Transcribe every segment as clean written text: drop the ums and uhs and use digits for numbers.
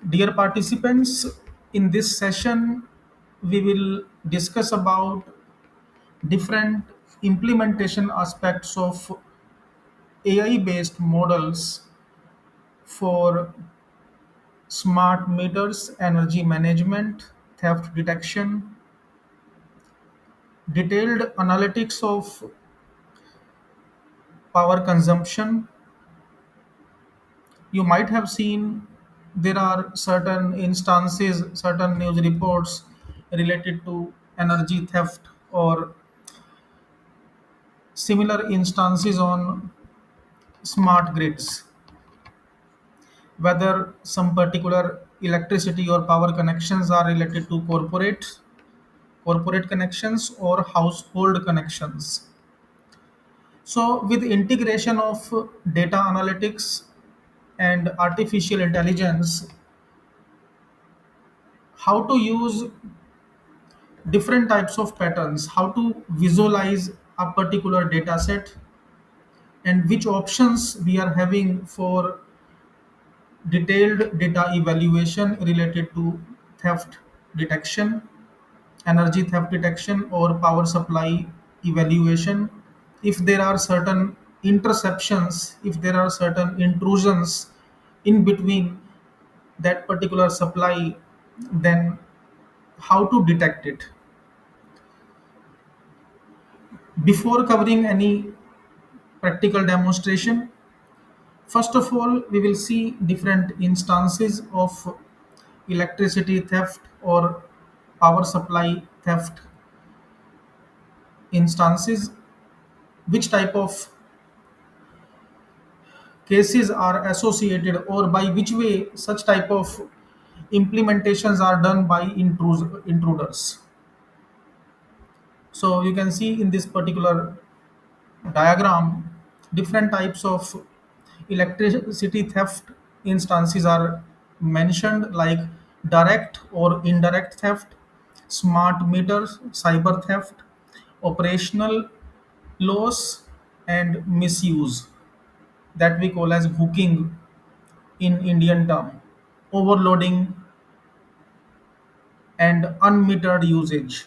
Dear participants, in this session, we will discuss about different implementation aspects of AI based models for smart meters, energy management, theft detection, detailed analytics of power consumption. You might have seen there are certain instances, certain news reports related to energy theft or similar instances on smart grids, whether some particular electricity or power connections are related to corporate connections or household connections. So with integration of data analytics and artificial intelligence, how to use different types of patterns, how to visualize a particular data set, and which options we are having for detailed data evaluation related to theft detection, energy theft detection, or power supply evaluation. If there are certain interceptions, if there are certain intrusions in between that particular supply, then how to detect it. Before covering any practical demonstration, first of all, we will see different instances of electricity theft or power supply theft instances, which type of cases are associated or by which way such type of implementations are done by intruders. So you can see in this particular diagram different types of electricity theft instances are mentioned, like direct or indirect theft, smart meters, cyber theft, operational loss, and misuse, that we call as hooking in Indian term, overloading, and unmetered usage.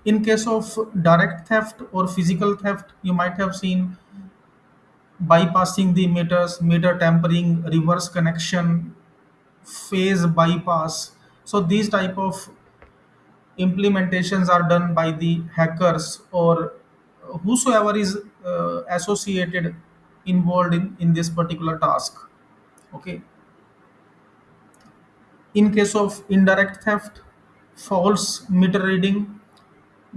In case of direct theft or physical theft, you might have seen bypassing the meters, meter tampering, reverse connection, phase bypass. So these type of implementations are done by the hackers or whosoever is associated involved in this particular task. Okay. In case of indirect theft, false meter reading,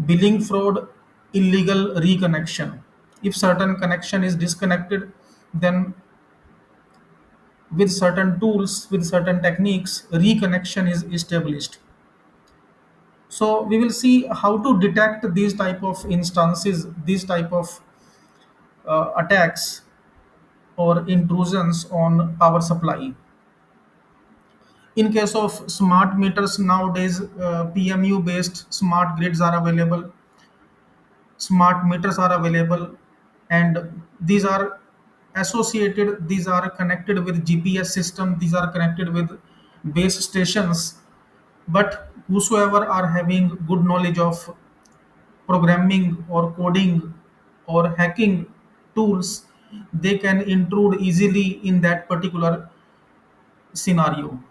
billing fraud, illegal reconnection. If certain connection is disconnected, then with certain tools, with certain techniques, reconnection is established. So we will see how to detect these type of instances, these type of attacks or intrusions on power supply. In case of smart meters nowadays, PMU based smart grids are available, smart meters are available, and these are associated, these are connected with GPS system, these are connected with base stations. But whosoever are having good knowledge of programming or coding or hacking tools, they can intrude easily in that particular scenario.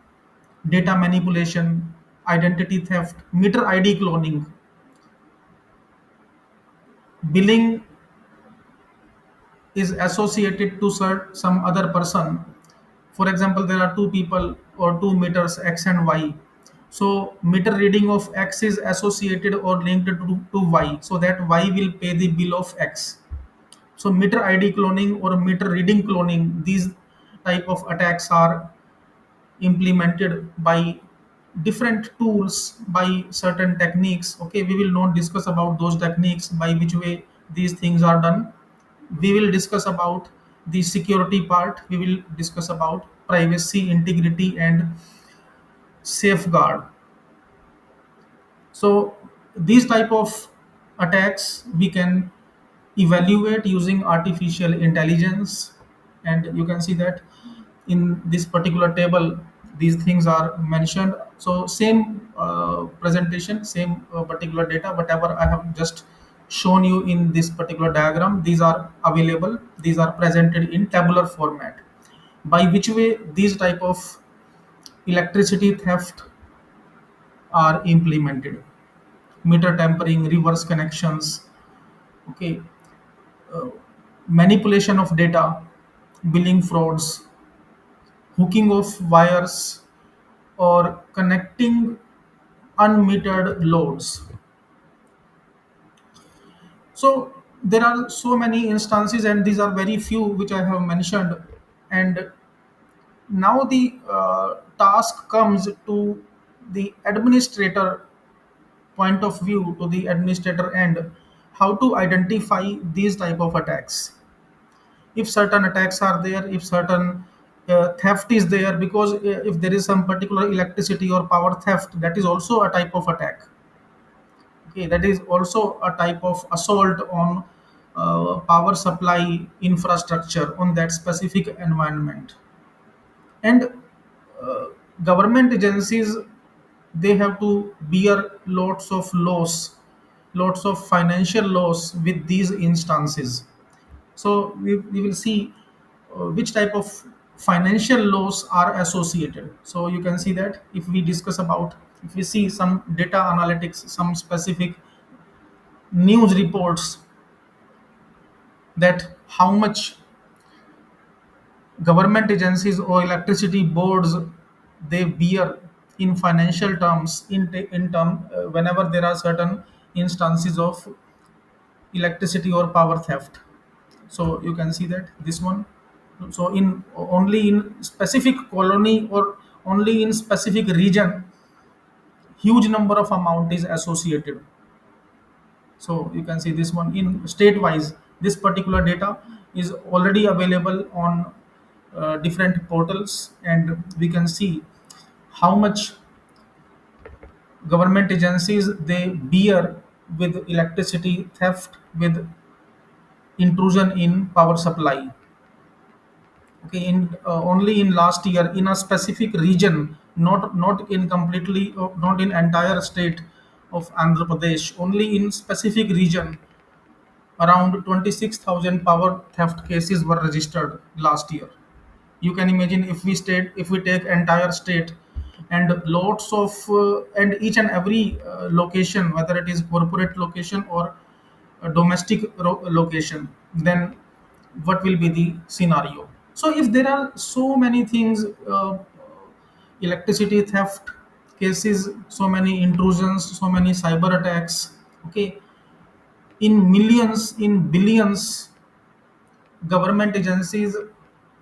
Data manipulation, identity theft, meter ID cloning, billing is associated to some other person. For example, there are two people or two meters x and y. So meter reading of x is associated or linked to y, so that y will pay the bill of x. So meter ID cloning or meter reading cloning, these type of attacks are implemented by different tools, by certain techniques. Okay, we will not discuss about those techniques by which way these things are done. We will discuss about the security part, we will discuss about privacy, integrity, and safeguard. So these type of attacks we can evaluate using artificial intelligence, and you can see that in this particular table these things are mentioned. So same presentation, same particular data, whatever I have just shown you in this particular diagram, these are available, these are presented in tabular format, by which way these type of electricity theft are implemented: meter tampering, reverse connections, okay, manipulation of data, billing frauds, hooking of wires, or connecting unmetered loads. So there are so many instances, and these are very few which I have mentioned. And now the task comes to the administrator point of view, to the administrator end, how to identify these type of attacks. If certain attacks are there, if certain theft is there, because if there is some particular electricity or power theft, that is also a type of attack. Okay, that is also a type of assault on power supply infrastructure on that specific environment. And government agencies, they have to bear lots of loss, lots of financial loss with these instances. So we will see which type of financial loss are associated. So you can see that if we discuss about, if we see some data analytics, some specific news reports, that how much government agencies or electricity boards they bear in financial terms, in term whenever there are certain instances of electricity or power theft. So you can see that this one, so in only in specific colony or only in specific region, huge number of amount is associated. So you can see this one in state wise, this particular data is already available on different portals, and we can see how much government agencies they bear with electricity theft, with intrusion in power supply. Okay, in only in last year in a specific region, not in completely, not in entire state of Andhra Pradesh, only in specific region, around 26,000 power theft cases were registered last year. You can imagine, if we take entire state, and lots of and each and every location, whether it is corporate location or a domestic location, then what will be the scenario? So if there are so many things, electricity theft cases, so many intrusions, so many cyber attacks, okay, in millions, in billions, government agencies,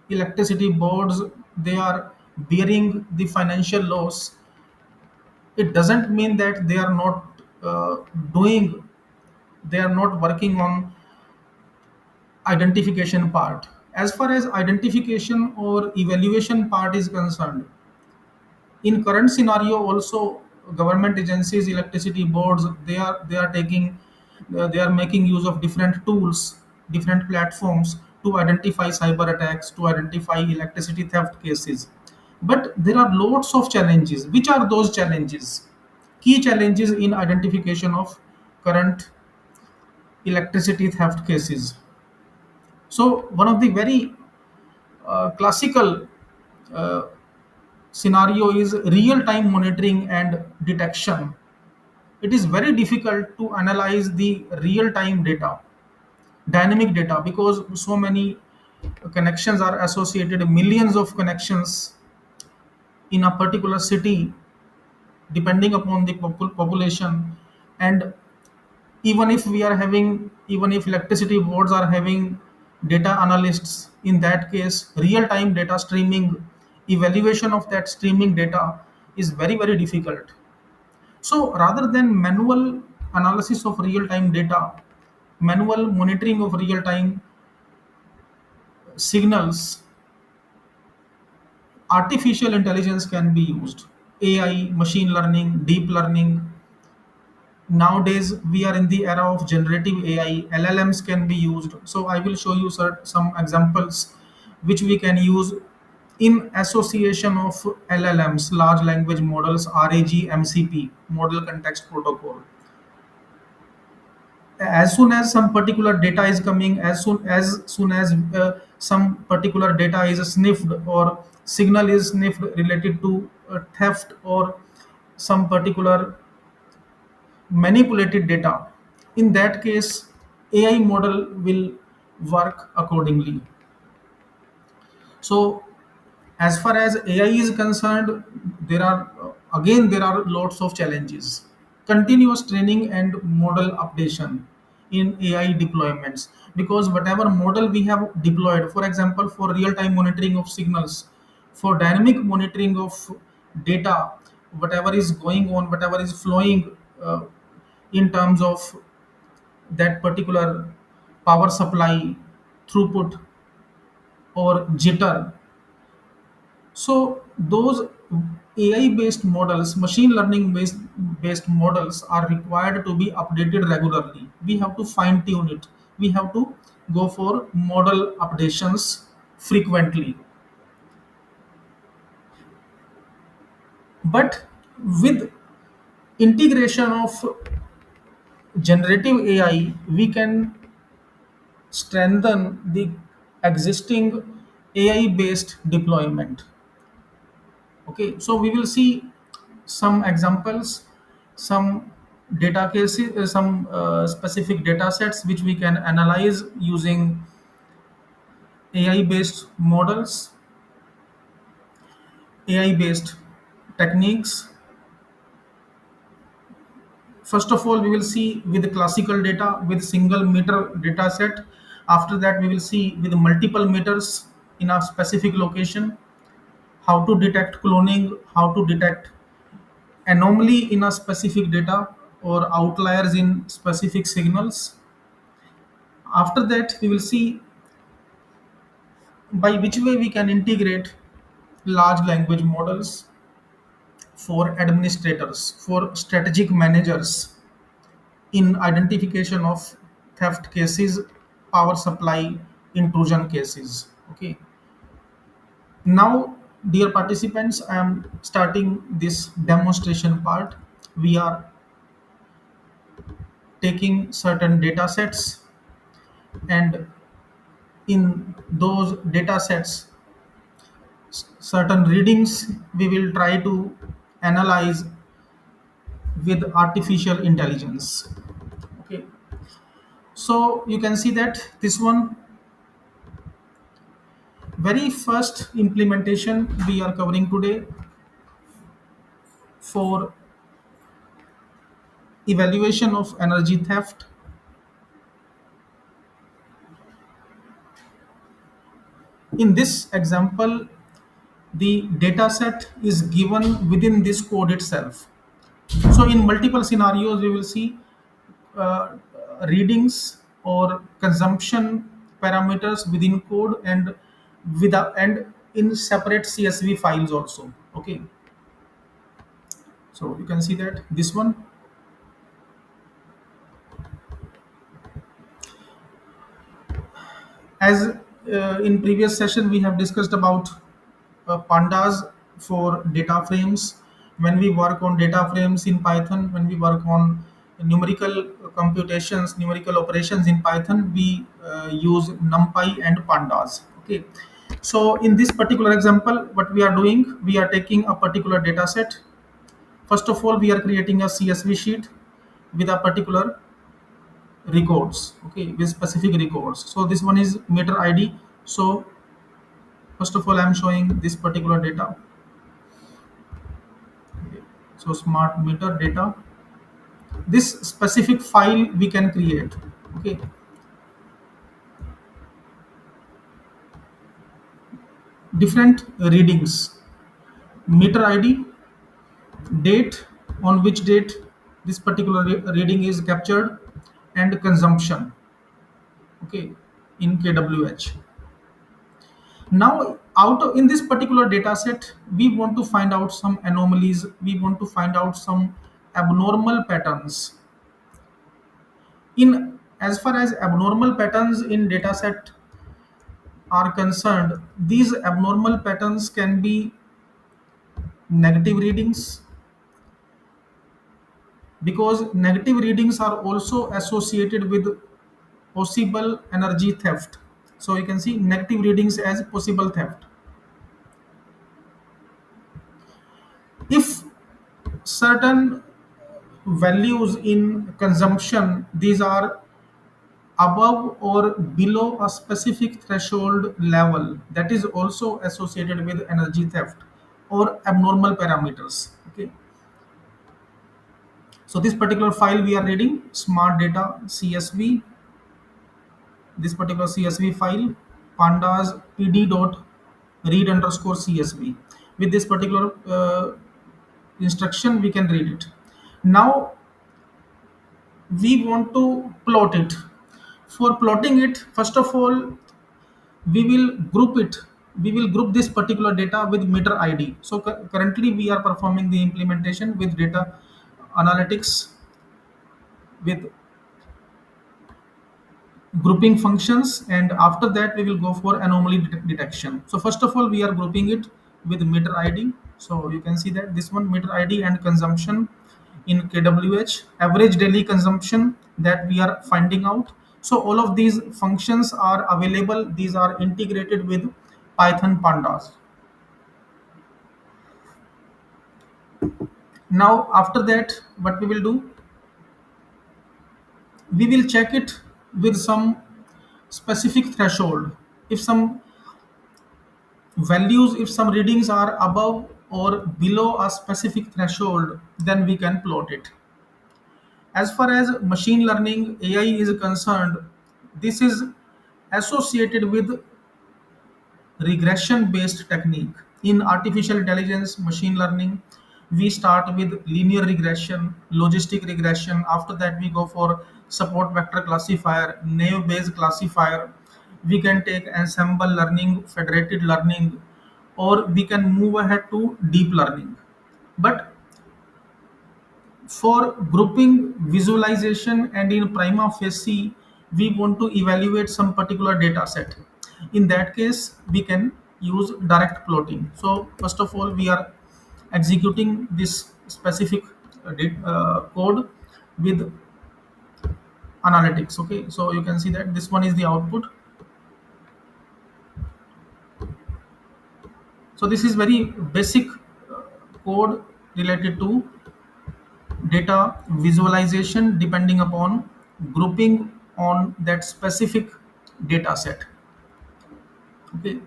electricity boards, they are bearing the financial loss. It doesn't mean that they are not doing, they are not working on identification part. As far as identification or evaluation part is concerned, in current scenario also, government agencies, electricity boards, they are taking, they are making use of different tools, different platforms to identify cyber attacks, to identify electricity theft cases. But there are lots of challenges. Which are those challenges? Key challenges in identification of current electricity theft cases. So one of the very classical uh, scenario is real time monitoring and detection. It is very difficult to analyze the real time data, dynamic data, because so many connections are associated, millions of connections in a particular city, depending upon the population. And even if we are having, even if electricity boards are having data analysts, in that case real time data streaming, evaluation of that streaming data is very difficult. So rather than manual analysis of real time data, manual monitoring of real time signals, artificial intelligence can be used. AI, machine learning, deep learning. Nowadays, we are in the era of generative AI. LLMs can be used. So I will show you some examples which we can use in association of LLMs, large language models, RAG, MCP, Model Context Protocol. As soon as some particular data is coming, as soon as some particular data is sniffed or signal is sniffed related to theft or some particular manipulated data, in that case AI model will work accordingly. So as far as AI is concerned, there are again there are lots of challenges. Continuous training and model updation in AI deployments, because whatever model we have deployed, for example, for real-time monitoring of signals, for dynamic monitoring of data, whatever is going on, whatever is flowing in terms of that particular power supply throughput or jitter. So those AI based models, machine learning based models are required to be updated regularly. We have to fine tune it. We have to go for model updations frequently. But with integration of generative AI, we can strengthen the existing AI based deployment. Okay, so we will see some examples, some data cases, some specific data sets which we can analyze using AI based models, AI based techniques. First of all, we will see with classical data with single meter data set. After that, we will see with multiple meters in a specific location, how to detect cloning, how to detect anomaly in a specific data or outliers in specific signals. After that, we will see by which way we can integrate large language models for administrators, for strategic managers in identification of theft cases, power supply intrusion cases. Okay. Now, dear participants, I am starting this demonstration part. We are taking certain data sets, and in those data sets certain readings we will try to analyze with artificial intelligence. Okay, so you can see that this one, very first implementation we are covering today for evaluation of energy theft. In this example, the data set is given within this code itself. So in multiple scenarios we will see uh, readings or consumption parameters within code and and in separate CSV files also. Okay, so you can see that this one, as in previous session we have discussed about pandas for data frames. When we work on data frames in Python, when we work on numerical computations, numerical operations in Python, we use NumPy and pandas. Okay. So in this particular example, what we are doing, we are taking a particular data set. First of all, we are creating a CSV sheet with a particular records. Okay, with specific records. So this one is meter ID. So first of all, I am showing this particular data. So smart meter data, this specific file we can create. Okay, different readings, meter ID, date, on which date this particular reading is captured, and consumption. Okay, in kWh. Now out of, in this particular data set we want to find out some anomalies, we want to find out some abnormal patterns. In as far as abnormal patterns in data set are concerned, these abnormal patterns can be negative readings, because negative readings are also associated with possible energy theft. So you can see negative readings as possible theft. If certain values in consumption, these are above or below a specific threshold level, that is also associated with energy theft or abnormal parameters. Okay, so this particular file we are reading, smart data CSV, this particular CSV file, pandas pd dot read underscore CSV. With this particular instruction, we can read it. Now we want to plot it. For plotting it, first of all, we will group it. We will group this particular data with meter ID. So currently we are performing the implementation with data analytics with grouping functions, and after that we will go for anomaly detection. So first of all, we are grouping it with meter id. So you can see that this one, meter id and consumption in kwh, average daily consumption, that we are finding out. So all of these functions are available, these are integrated with python pandas. Now after that, what we will do, we will check it with some specific threshold. If some values, if some readings are above or below a specific threshold, then we can plot it. As far as machine learning AI is concerned, this is associated with regression based technique. In artificial intelligence machine learning, we start with linear regression, logistic regression, after that we go for support vector classifier, naive bayes classifier. We can take ensemble learning, federated learning, or we can move ahead to deep learning. But for grouping, visualization, and in prima facie, we want to evaluate some particular data set. In that case, we can use direct plotting. So first of all, we are executing this specific code with analytics. Okay, so you can see that this one is the output. So this is very basic code related to data visualization depending upon grouping on that specific data set. Okay,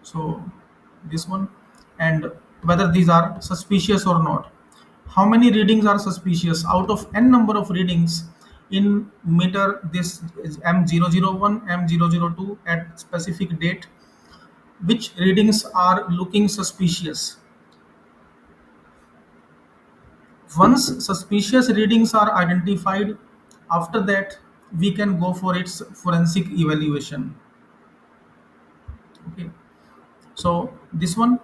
so this one, and whether these are suspicious or not. How many readings are suspicious? Out of n number of readings in meter, this is M001, M002 at specific date, which readings are looking suspicious? Once suspicious readings are identified, after that we can go for its forensic evaluation. Okay, so this one.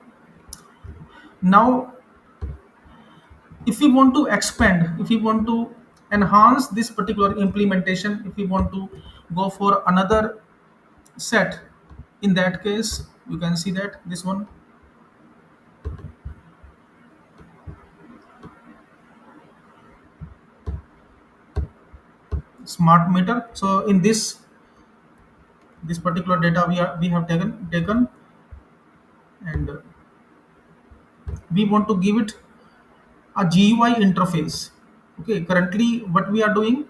Now, if we want to expand, if we want to enhance this particular implementation, if we want to go for another set, in that case, you can see that this one, smart meter. So in this particular data we have taken, and we want to give it a GUI interface. Okay, currently what we are doing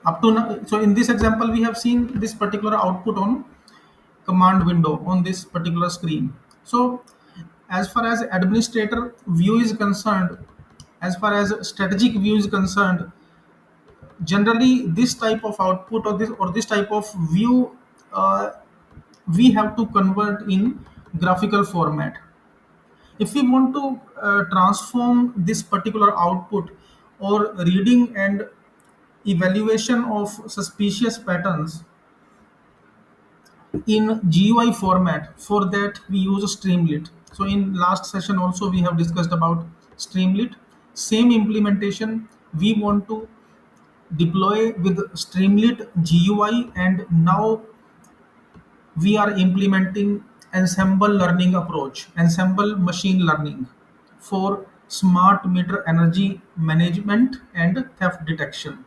up to now, so in this example we have seen this particular output on command window on this particular screen. So as far as administrator view is concerned, as far as strategic view is concerned, generally this type of output or this type of view, uh, we have to convert in graphical format. If we want to transform this particular output or reading and evaluation of suspicious patterns in GUI format, for that we use Streamlit. So in last session also we have discussed about Streamlit. Same implementation, we want to deploy with Streamlit GUI, and now we are implementing ensemble learning approach, ensemble machine learning for smart meter energy management and theft detection.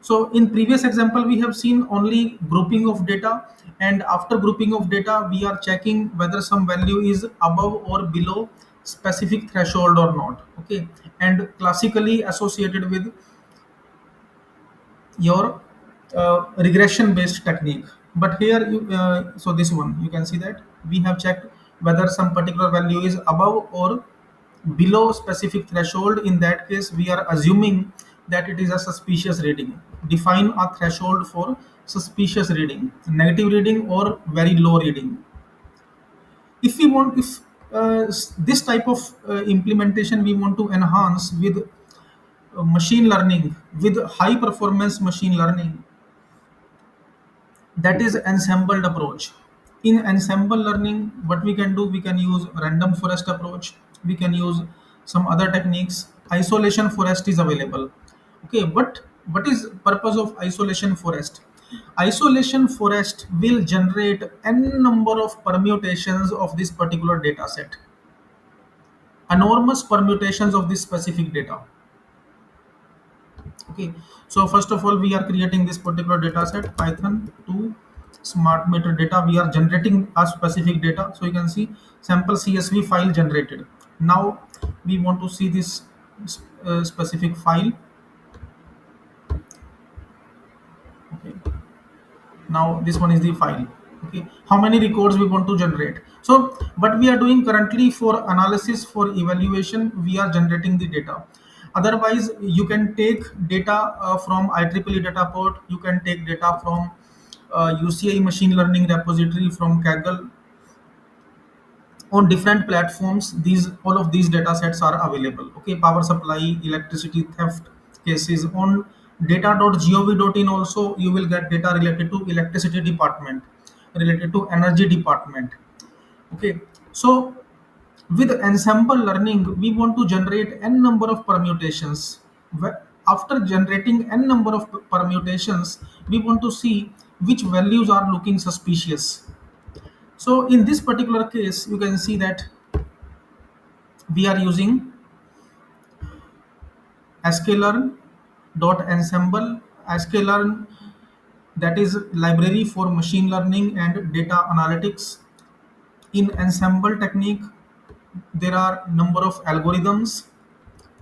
So in previous example, we have seen only grouping of data, and after grouping of data, we are checking whether some value is above or below specific threshold or not. Okay, and classically associated with your regression based technique. But here so this one you can see that we have checked whether some particular value is above or below specific threshold. In that case, we are assuming that it is a suspicious reading. Define a threshold for suspicious reading: negative reading or very low reading. If we want, if this type of implementation we want to enhance with machine learning, with high performance machine learning, that is ensembled approach. In ensemble learning, what we can do, we can use random forest approach, we can use some other techniques. Isolation forest is available. Okay, but what is purpose of isolation forest? Isolation forest will generate n number of permutations of this particular data set, enormous permutations of this specific data. Okay, so first of all, we are creating this particular data set, Python to smart meter data. We are generating a specific data. So you can see sample CSV file generated. Now we want to see this specific file. Okay, now this one is the file. Okay, how many records we want to generate? So what we are doing currently for analysis, for evaluation, we are generating the data. Otherwise you can take data from IEEE data port, you can take data from UCI machine learning repository, from Kaggle. On different platforms, these all of these data sets are available. Okay, power supply, electricity theft cases. On data.gov.in also you will get data related to electricity department, related to energy department. Okay, so with ensemble learning, we want to generate n number of permutations. After generating n number of permutations, we want to see which values are looking suspicious. So in this particular case, you can see that we are using sklearn dot ensemble. Sklearn, that is library for machine learning and data analytics. In ensemble technique, there are number of algorithms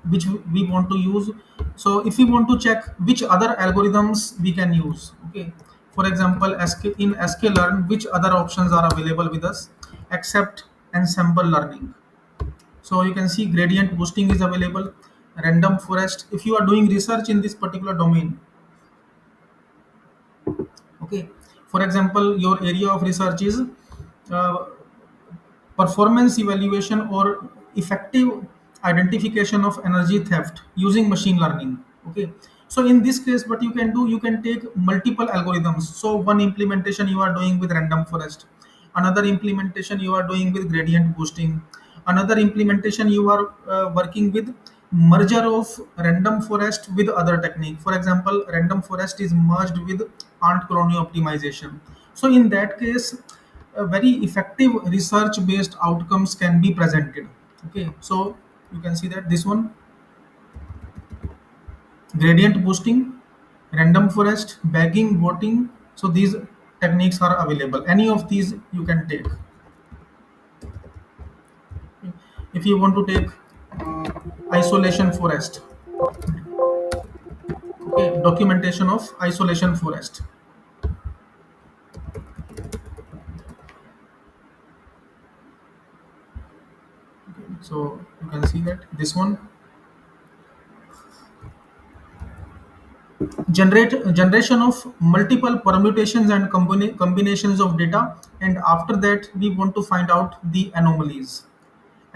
which we want to use. So if we want to check which other algorithms we can use, okay, for example, in sklearn, which other options are available with us except ensemble learning? So you can see gradient boosting is available, random forest. If you are doing research in this particular domain, okay, for example, your area of research is uh, performance evaluation or effective identification of energy theft using machine learning. Okay, so in this case, what you can do, you can take multiple algorithms. So one implementation you are doing with random forest, another implementation you are doing with gradient boosting, another implementation you are working with merger of random forest with other technique. For example, random forest is merged with ant colony optimization. So in that case, very effective research based outcomes can be presented. Okay, so you can see that this one, gradient boosting, random forest, bagging, voting. So these techniques are available, any of these you can take. If you want to take isolation forest, okay, documentation of isolation forest. So you can see that this one, generation of multiple permutations and combinations of data, and after that we want to find out the anomalies.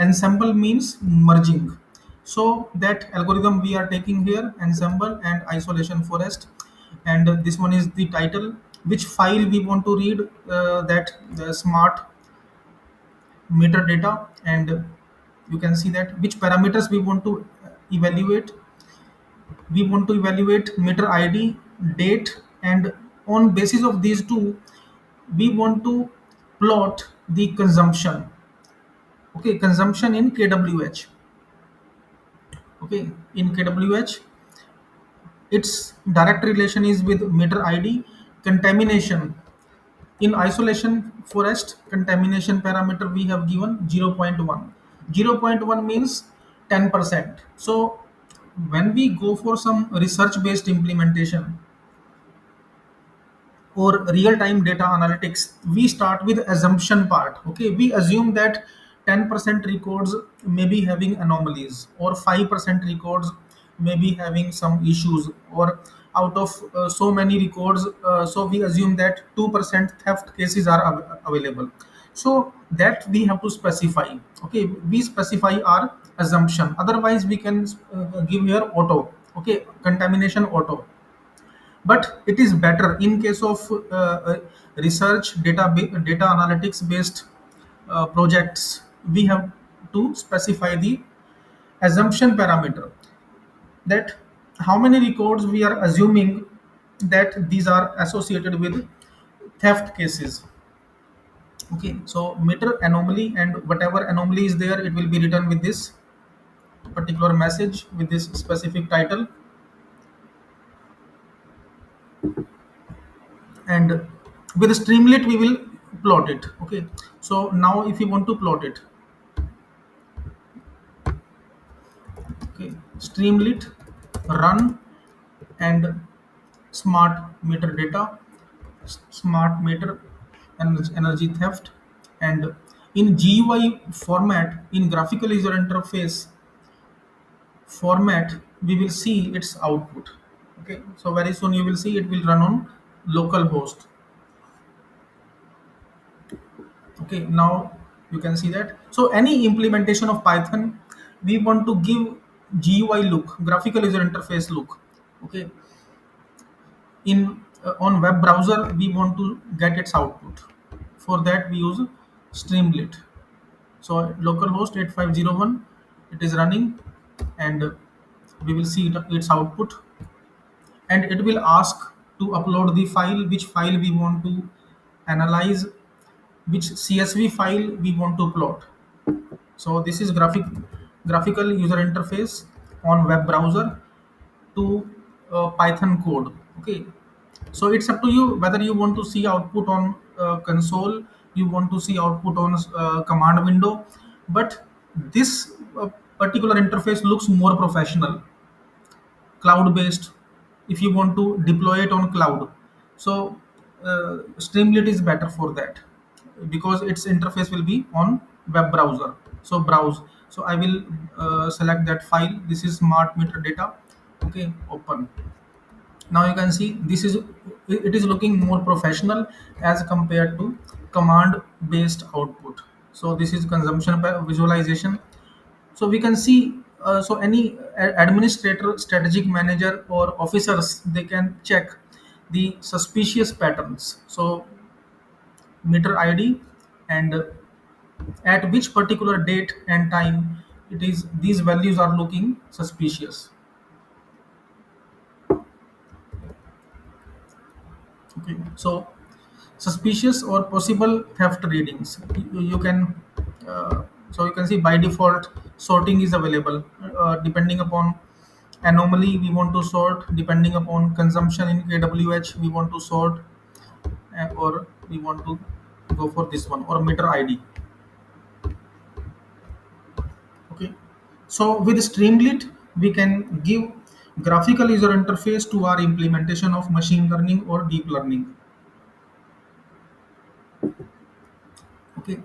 Ensemble means merging. So that algorithm we are taking here, ensemble and isolation forest, and this one is the title, which file we want to read, that the smart meter data, and you can see that which parameters we want to evaluate. We want to evaluate meter id, date, and on basis of these two we want to plot the consumption. Okay, consumption in kWh. Okay, in kWh its direct relation is with meter id. Contamination, in isolation forest contamination parameter we have given zero point 0.1. 0.1 means 10%. So when we go for some research based implementation or real time data analytics, we start with assumption part. Okay, we assume that 10% records may be having anomalies, or 5% records may be having some issues, or out of so many records, so we assume that 2% theft cases are available. So that we have to specify. Okay, we specify our assumption, otherwise we can give here auto. Okay, contamination auto. But it is better in case of research data analytics based projects. We have to specify the assumption parameter, that how many records we are assuming that these are associated with theft cases. Okay, so meter anomaly, and whatever anomaly is there, it will be written with this particular message with this specific title. And with streamlit we will plot it. Okay, so now if you want to plot it, okay, streamlit run and smart meter data, smart meter and energy theft. And in GUI format, in graphical user interface format, we will see its output. Okay, so very soon you will see it will run on local host. Okay, now you can see that. So any implementation of Python, we want to give GUI look, graphical user interface look. Okay, in on web browser we want to get its output. For that we use Streamlit. So localhost 8501, it is running, and we will see its output, and it will ask to upload the file, which file we want to analyze, which CSV file we want to plot. So this is graphical user interface on web browser to Python code. Okay, so it's up to you whether you want to see output on console, you want to see output on command window, but this particular interface looks more professional, cloud based, if you want to deploy it on cloud. So Streamlit is better for that, because its interface will be on web browser. So browse. So I will select that file. This is smart meter data. Okay, open. Now you can see this is, it is looking more professional as compared to command based output. So this is consumption by visualization. So we can see, so any administrator, strategic manager, or officers, they can check the suspicious patterns. So meter id, and at which particular date and time it is, these values are looking suspicious. Okay, so suspicious or possible theft readings, you can so you can see by default sorting is available. Depending upon anomaly we want to sort, depending upon consumption in kWh we want to sort, or we want to go for this one, or meter id. Okay, so with Streamlit we can give graphical user interface to our implementation of machine learning or deep learning. Okay,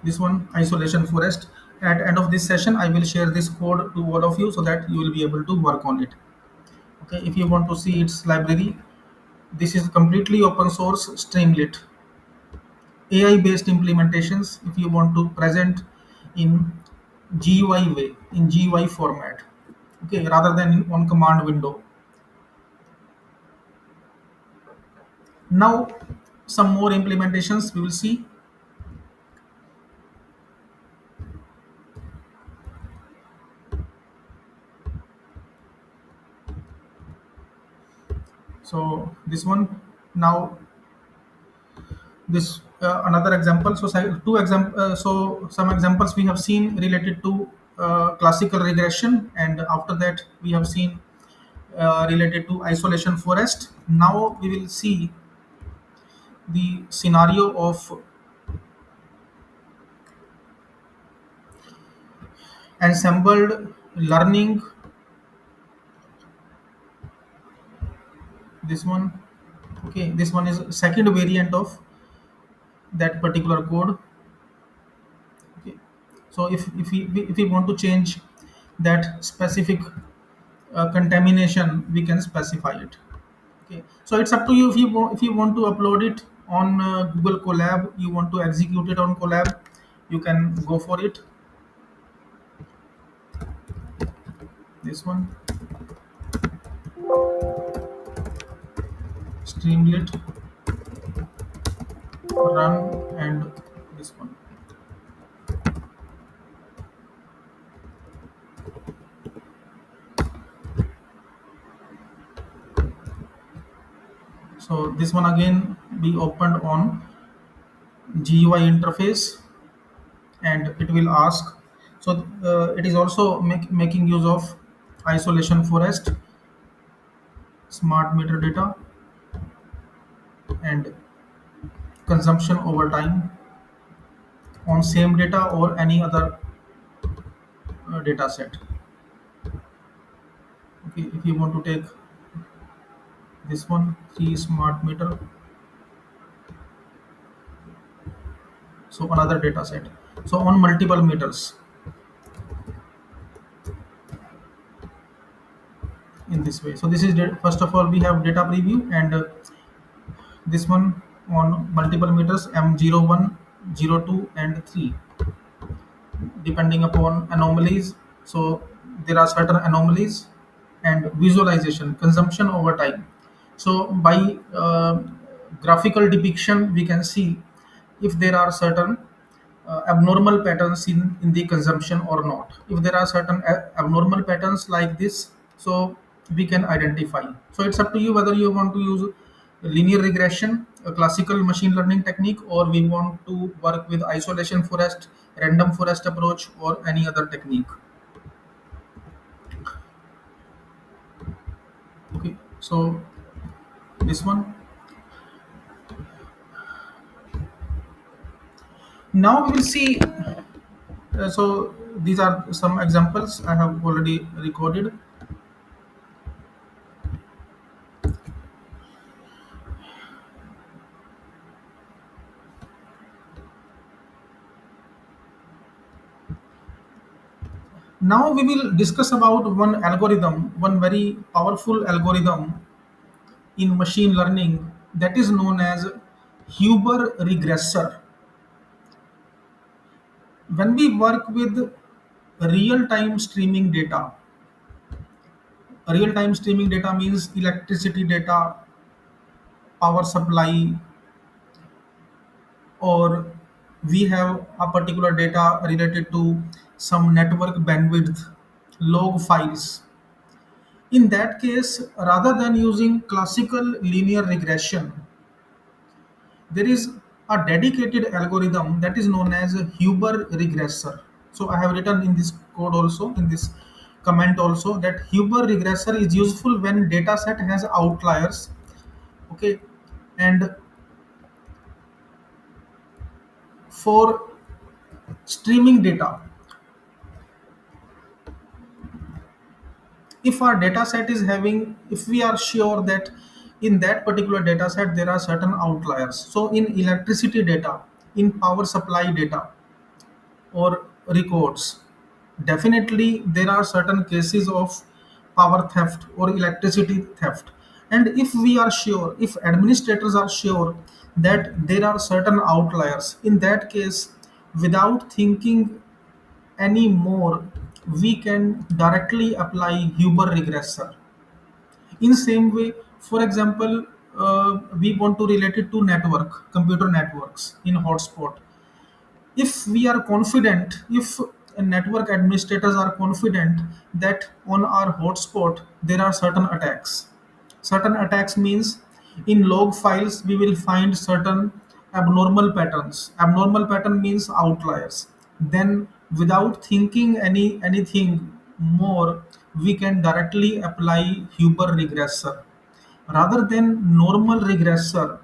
this one isolation forest. At end of this session I will share this code to all of you so that you will be able to work on it. Okay, if you want to see its library, this is completely open source Streamlit, AI based implementations. If you want to present in GUI way, in GUI format, okay, rather than on command window. Now some more implementations we will see. So this one now, this another example. So some examples we have seen related to classical regression, and after that we have seen related to isolation forest. Now we will see the scenario of ensembled learning. This one, okay, this one is second variant of that particular code. Okay, so if we want to change that specific contamination, we can specify it. Okay, so it's up to you. If you want to upload it on Google Colab, you want to execute it on Colab, you can go for it. This one, Streamlit, run, and this one. So this one again be opened on GUI interface, and it will ask. So it is also making use of isolation forest, smart meter data, and consumption over time on same data or any other data set. Okay, if you want to take this one, 3 smart meter, so another data set. So on multiple meters in this way. So this is first of all we have data preview, and this one on multiple meters M01, 02, and 3, depending upon anomalies. So there are certain anomalies and visualization, consumption over time. So by graphical depiction, we can see if there are certain abnormal patterns in the consumption or not. If there are certain abnormal patterns like this, so we can identify. So it's up to you whether you want to use linear regression, a classical machine learning technique, or we want to work with isolation forest, random forest approach, or any other technique. Okay, so this one. Now we will see. So these are some examples I have already recorded. Now we will discuss about one algorithm, one very powerful algorithm in machine learning, that is known as Huber regressor. When we work with real-time streaming data, real-time streaming data means electricity data, power supply, or we have a particular data related to some network bandwidth, log files. In that case, rather than using classical linear regression, there is a dedicated algorithm that is known as a Huber regressor. So I have written in this code also, in this comment also, that Huber regressor is useful when data set has outliers. Okay, and for streaming data, if our data set is having, if we are sure that in that particular data set there are certain outliers, so in electricity data, in power supply data, or records, definitely there are certain cases of power theft or electricity theft. And if we are sure, if administrators are sure that there are certain outliers, in that case, without thinking any more, we can directly apply Huber regressor. In same way, for example, we want to relate it to network, computer networks in hotspot. If we are confident, if network administrators are confident that on our hotspot there are certain attacks, Certain attacks means in log files we will find certain abnormal patterns. Abnormal pattern means outliers. Then without thinking anything more, we can directly apply Huber regressor. Rather than normal regressor,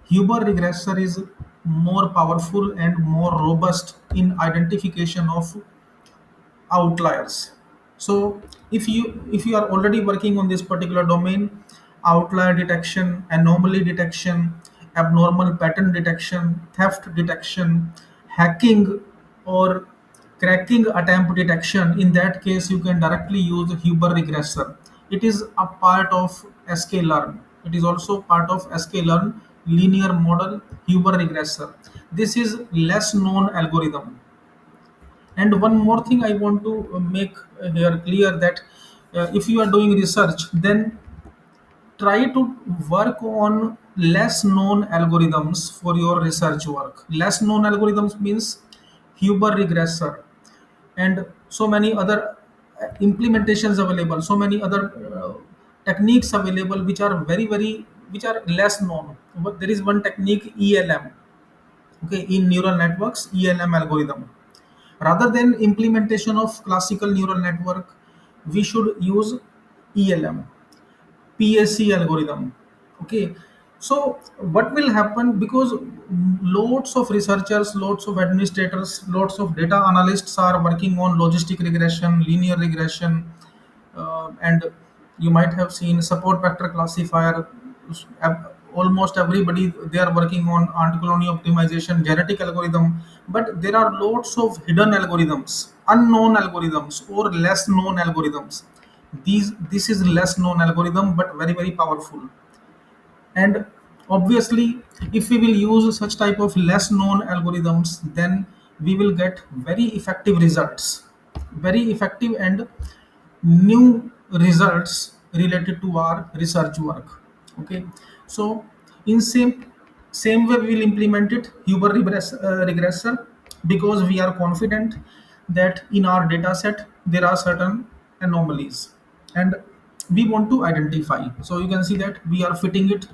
Huber regressor is more powerful and more robust in identification of outliers. So if you are already working on this particular domain, outlier detection, anomaly detection, abnormal pattern detection, theft detection, hacking, or cracking attempt detection, in that case you can directly use Huber regressor. It is a part of sklearn. It is also part of sklearn linear model Huber regressor. This is less known algorithm. And one more thing I want to make here clear, that if you are doing research, then try to work on less known algorithms for your research work. Less known algorithms means Huber regressor and so many other implementations available, so many other techniques available which are which are less known. But there is one technique, ELM, okay, in neural networks, ELM algorithm. Rather than implementation of classical neural network, we should use ELM, PSC algorithm. Okay, so what will happen, because lots of researchers, lots of administrators, lots of data analysts are working on logistic regression, linear regression, and you might have seen support vector classifier. Almost everybody they are working on anti-colony optimization, genetic algorithm, but there are lots of hidden algorithms, unknown algorithms, or less known algorithms. This is less known algorithm but very powerful. And obviously if we will use such type of less known algorithms, then we will get very effective results, very effective and new results related to our research work. Okay, so in same way we will implement it, Huber regressor, because we are confident that in our data set there are certain anomalies and we want to identify. So you can see that we are fitting it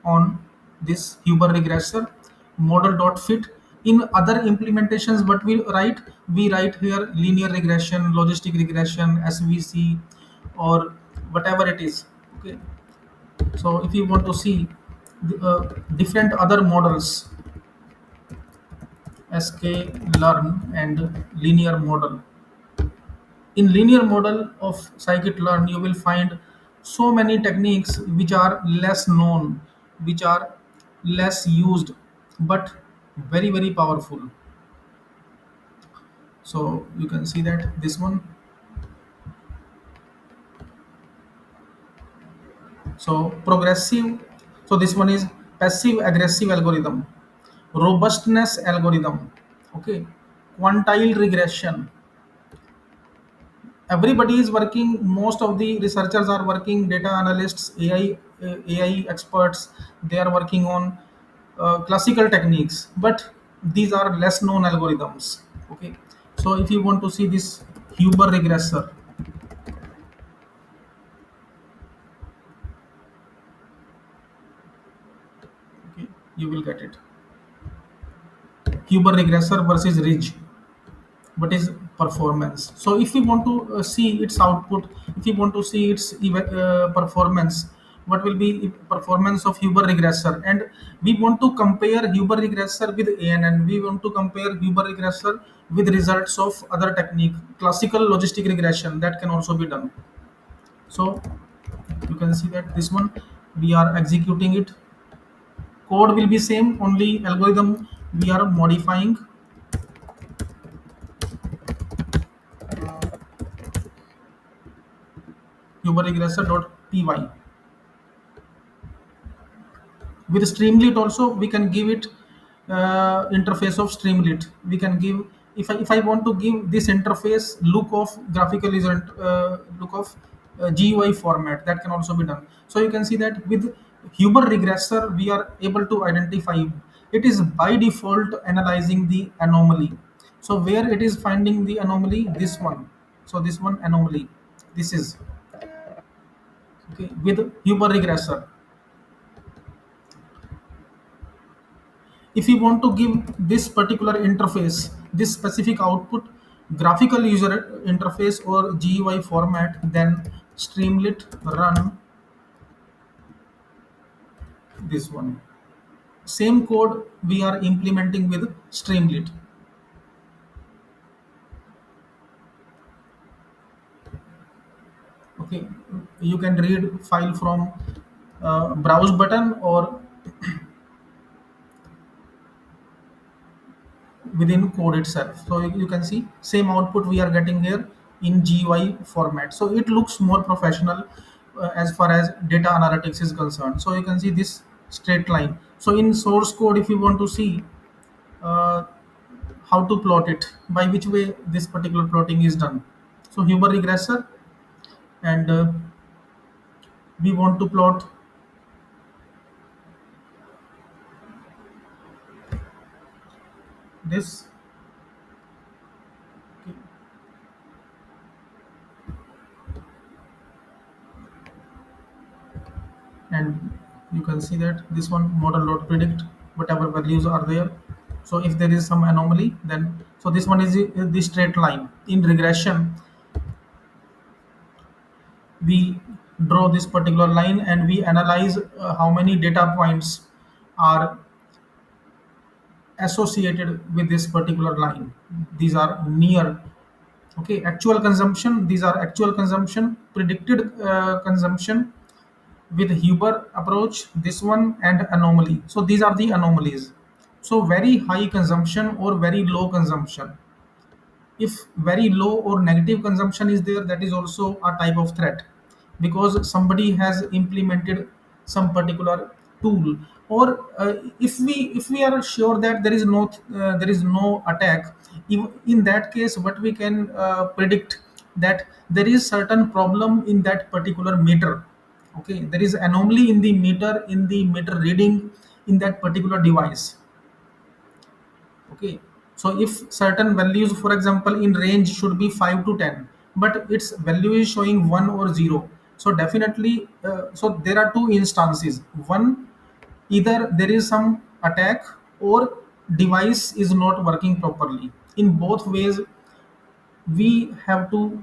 on this Huber regressor model.fit. In other implementations, what we write here linear regression, logistic regression, SVC, or whatever it is. Okay, so if you want to see different other models, sklearn and linear model. In linear model of scikit-learn, you will find so many techniques which are less known, which are less used, but very powerful. So you can see that this one. So progressive. So this one is passive aggressive algorithm, robustness algorithm. Okay, quantile regression. Everybody is working, most of the researchers are working, data analysts, AI experts, they are working on classical techniques, but these are less known algorithms. Okay, so if you want to see this Huber regressor, okay, you will get it. Huber regressor versus ridge. What is performance? So if we want to see its output, if we want to see its performance, what will be performance of Huber regressor, and we want to compare Huber regressor with ANN, we want to compare Huber regressor with results of other technique, classical logistic regression, that can also be done. So you can see that this one we are executing it, code will be same, only algorithm we are modifying. Huber regressor.py. With Streamlit also we can give it interface of Streamlit. We can give, if I want to give this interface look of graphical isn't look of GUI format, that can also be done. So you can see that with Huber regressor we are able to identify, it is by default analyzing the anomaly. So where it is finding the anomaly, this one. So this one anomaly, this is. Okay, with Huber regressor, if you want to give this particular interface this specific output graphical user interface or GUI format, then Streamlit run this one. Same code we are implementing with Streamlit. Okay, you can read file from browse button or within code itself. So you can see same output we are getting here in GUI format. So it looks more professional as far as data analytics is concerned. So you can see this straight line. So in source code, if you want to see uh, how to plot it, by which way this particular plotting is done. So Huber regressor, and we want to plot this. Okay, and you can see that this one model dot predict whatever values are there. So if there is some anomaly, then so this one is the straight line. In regression, we draw this particular line and we analyze how many data points are associated with this particular line. These are near. Okay, actual consumption, these are actual consumption, predicted consumption with Huber approach, this one, and anomaly. So these are the anomalies. So very high consumption or very low consumption. If very low or negative consumption is there, that is also a type of threat, because somebody has implemented some particular tool. Or if we are sure that there is no attack, in that case what we can predict that there is certain problem in that particular meter. Okay, there is anomaly in the meter, in the meter reading in that particular device. Okay, so if certain values, for example, in range should be 5 to 10, but its value is showing 1 or 0, so definitely so there are two instances. One, either there is some attack or device is not working properly. In both ways, we have to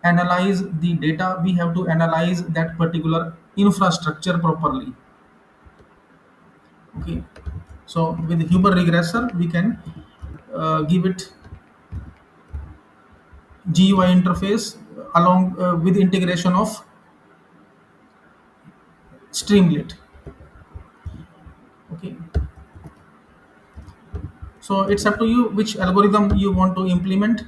analyze the data, we have to analyze that particular infrastructure properly. Okay, so with Huber regressor we can give it GUI interface along with integration of Streamlit. Okay, so it's up to you which algorithm you want to implement.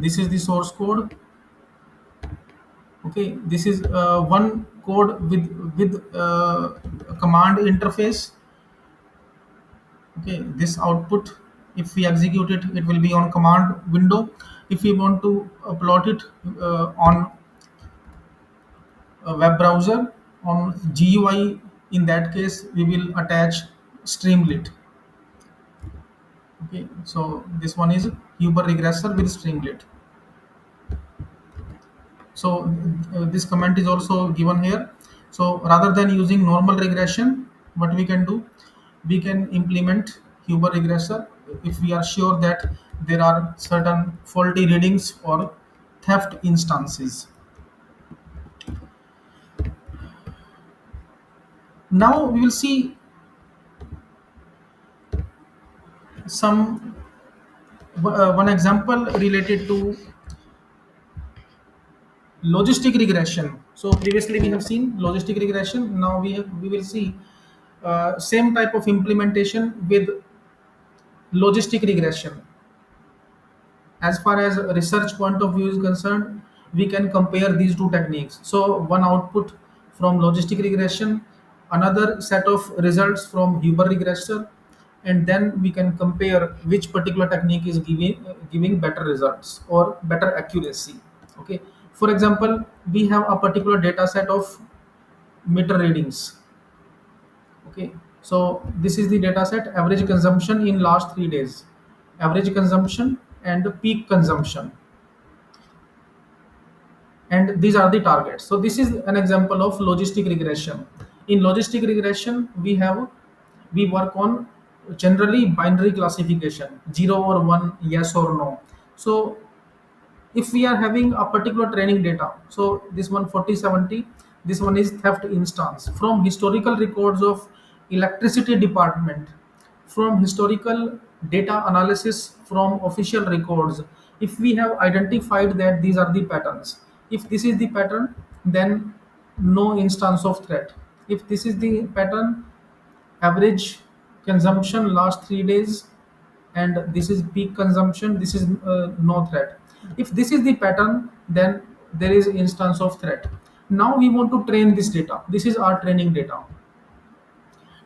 This is the source code. Okay, this is one code with command interface. Okay, this output, if we execute it, it will be on command window. If we want to plot it on a web browser on GUI, in that case we will attach Streamlit. Okay, so this one is Huber regressor with Streamlit. So this comment is also given here. So rather than using normal regression, what we can do, we can implement Huber regressor if we are sure that there are certain faulty readings or theft instances. Now we will see some one example related to logistic regression. So previously we have seen logistic regression. Now we will see same type of implementation with logistic regression. As far as research point of view is concerned, we can compare these two techniques. So one output from logistic regression, another set of results from Huber regressor, and then we can compare which particular technique is giving better results or better accuracy. Okay, for example, we have a particular data set of meter readings. Okay, so this is the data set average consumption in last 3 days, average consumption and peak consumption. and these are the targets. So this is an example of logistic regression. In logistic regression, we work on generally binary classification, 0 or 1, yes or no. So if we are having a particular training data, so this one 4070, this one is theft instance from historical records of electricity department, from historical data analysis from official records. If we have identified that these are the patterns, if this is the pattern, then no instance of threat. If this is the pattern, average consumption last 3 days, and this is peak consumption, this is no threat. If this is the pattern, then there is instance of threat. Now we want to train this data. This is our training data.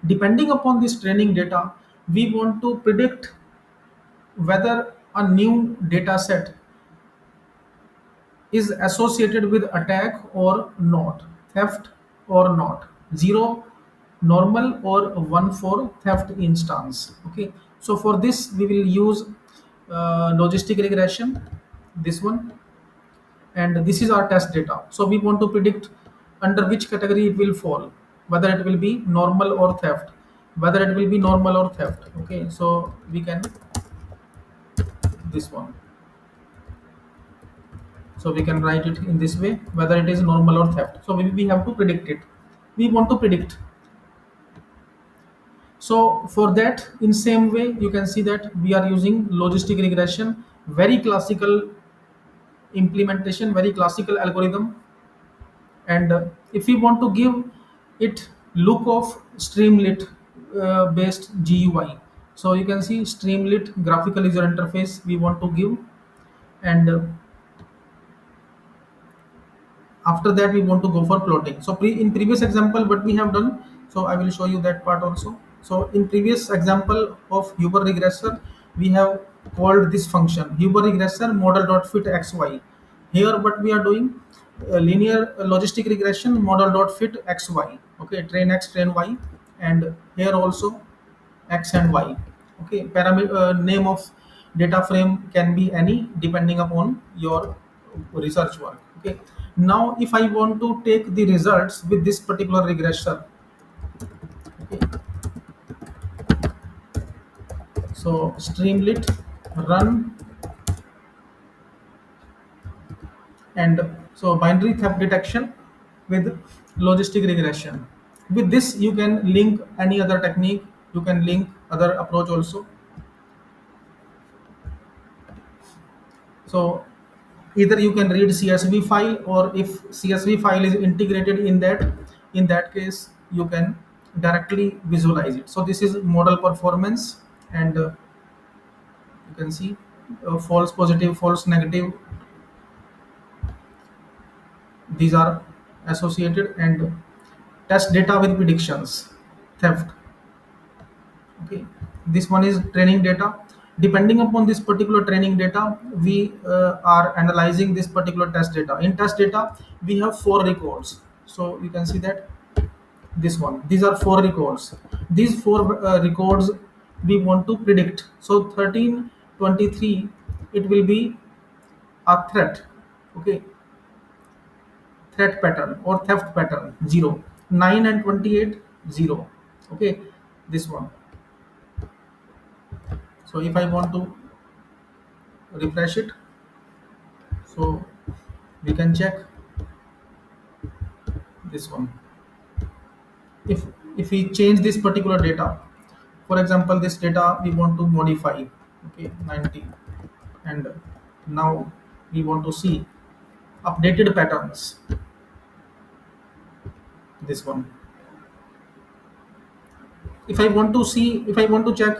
Depending upon this training data, we want to predict whether a new data set is associated with attack or not, theft or not, 0 normal or 1 for theft instance. Okay, so for this we will use logistic regression, this one, and this is our test data. So we want to predict under which category it will fall, whether it will be normal or theft, whether it will be normal or theft. Okay, so we can, this one, so we can write it in this way, whether it is normal or theft. So we have to predict it, we want to predict. So for that, in same way, you can see that we are using logistic regression, very classical implementation, very classical algorithm. And if we want to give it look of Streamlit based GUI, so you can see Streamlit graphical user interface we want to give. And after that we want to go for plotting. So in previous example what we have done, so I will show you that part also. So in previous example of Huber regressor, we have called this function Huber regressor model.fit xy. Here what we are doing, linear logistic regression model.fit xy. Okay, train x, train y, and here also x and y. Okay, parameter name of data frame can be any depending upon your research work. Okay, now if I want to take the results with this particular regressor, okay, so Streamlit run, and so binary theft detection with logistic regression. With this you can link any other technique, you can link other approach also. So either you can read CSV file, or if CSV file is integrated in that case you can directly visualize it. So this is model performance, and you can see false positive, false negative, these are associated, and test data with predictions, theft. Okay, this one is training data. Depending upon this particular training data, we are analyzing this particular test data. In test data we have 4 records, so you can see that this one, these are 4 records. These 4 records we want to predict. So 1323, it will be a threat. Okay, threat pattern or theft pattern, 0, 9 and 28, 0. Okay, this one. So if I want to refresh it, so we can check this one. If we change this particular data, for example this data we want to modify, okay, 90, and now we want to see updated patterns, this one. If I want to see, if I want to check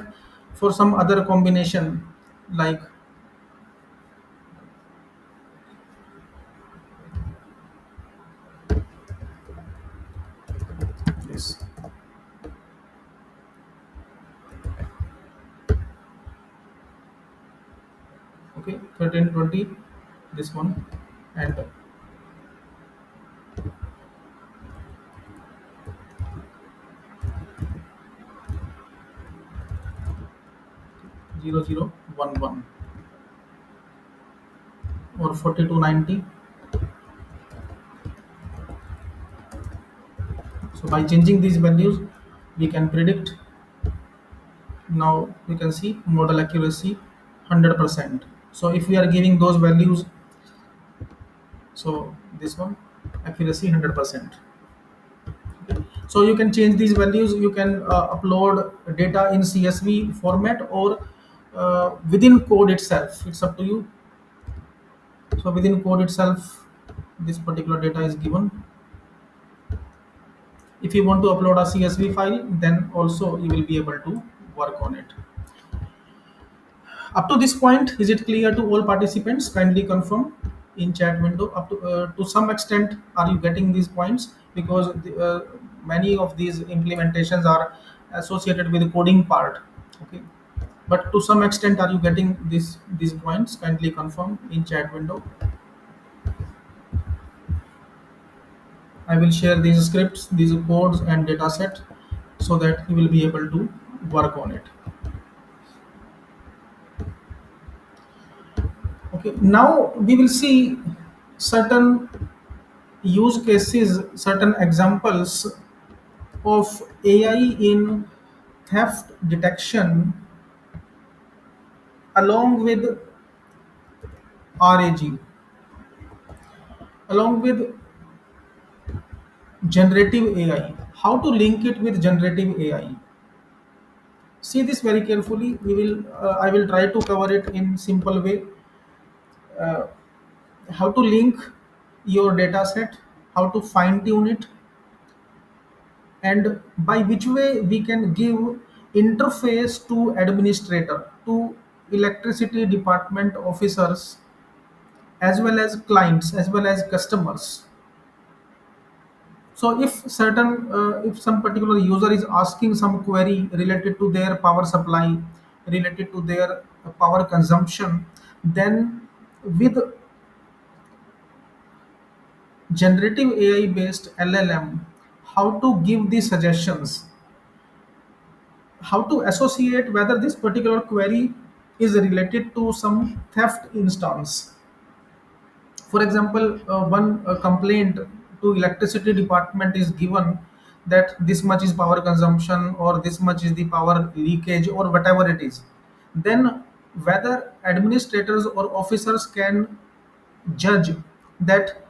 for some other combination, like this, okay, 1320, this one, and 0011 or 4290, So by changing these values, we can predict. Now we can see model accuracy 100%. So if we are giving those values, so this one accuracy 100%. So you can change these values. You can upload data in CSV format or within code itself. It's up to you. So within code itself, this particular data is given. If you want to upload a CSV file, then also you will be able to work on it. Up to this point, is it clear to all participants? Kindly confirm in chat window. Up to some extent, are you getting these points? Because many of these implementations are associated with the coding part. Okay, but to some extent, are you getting these points? Kindly confirm in chat window. I will share these scripts, these codes, and data set so that you will be able to work on it. Okay, now we will see certain use cases, certain examples of AI in theft detection along with RAG, along with generative AI. How to link it with generative AI? See this very carefully. I will try to cover it in simple way. Uh, how to link your data set, how to fine tune it, and by which way we can give interface to administrator, to electricity department officers, as well as clients, as well as customers. So if some particular user is asking some query related to their power supply, related to their power consumption, then with generative AI based LLM, how to give the suggestions, how to associate whether this particular query is related to some theft instance. For example, one complaint to electricity department is given that this much is power consumption or this much is the power leakage or whatever it is. Then whether administrators or officers can judge that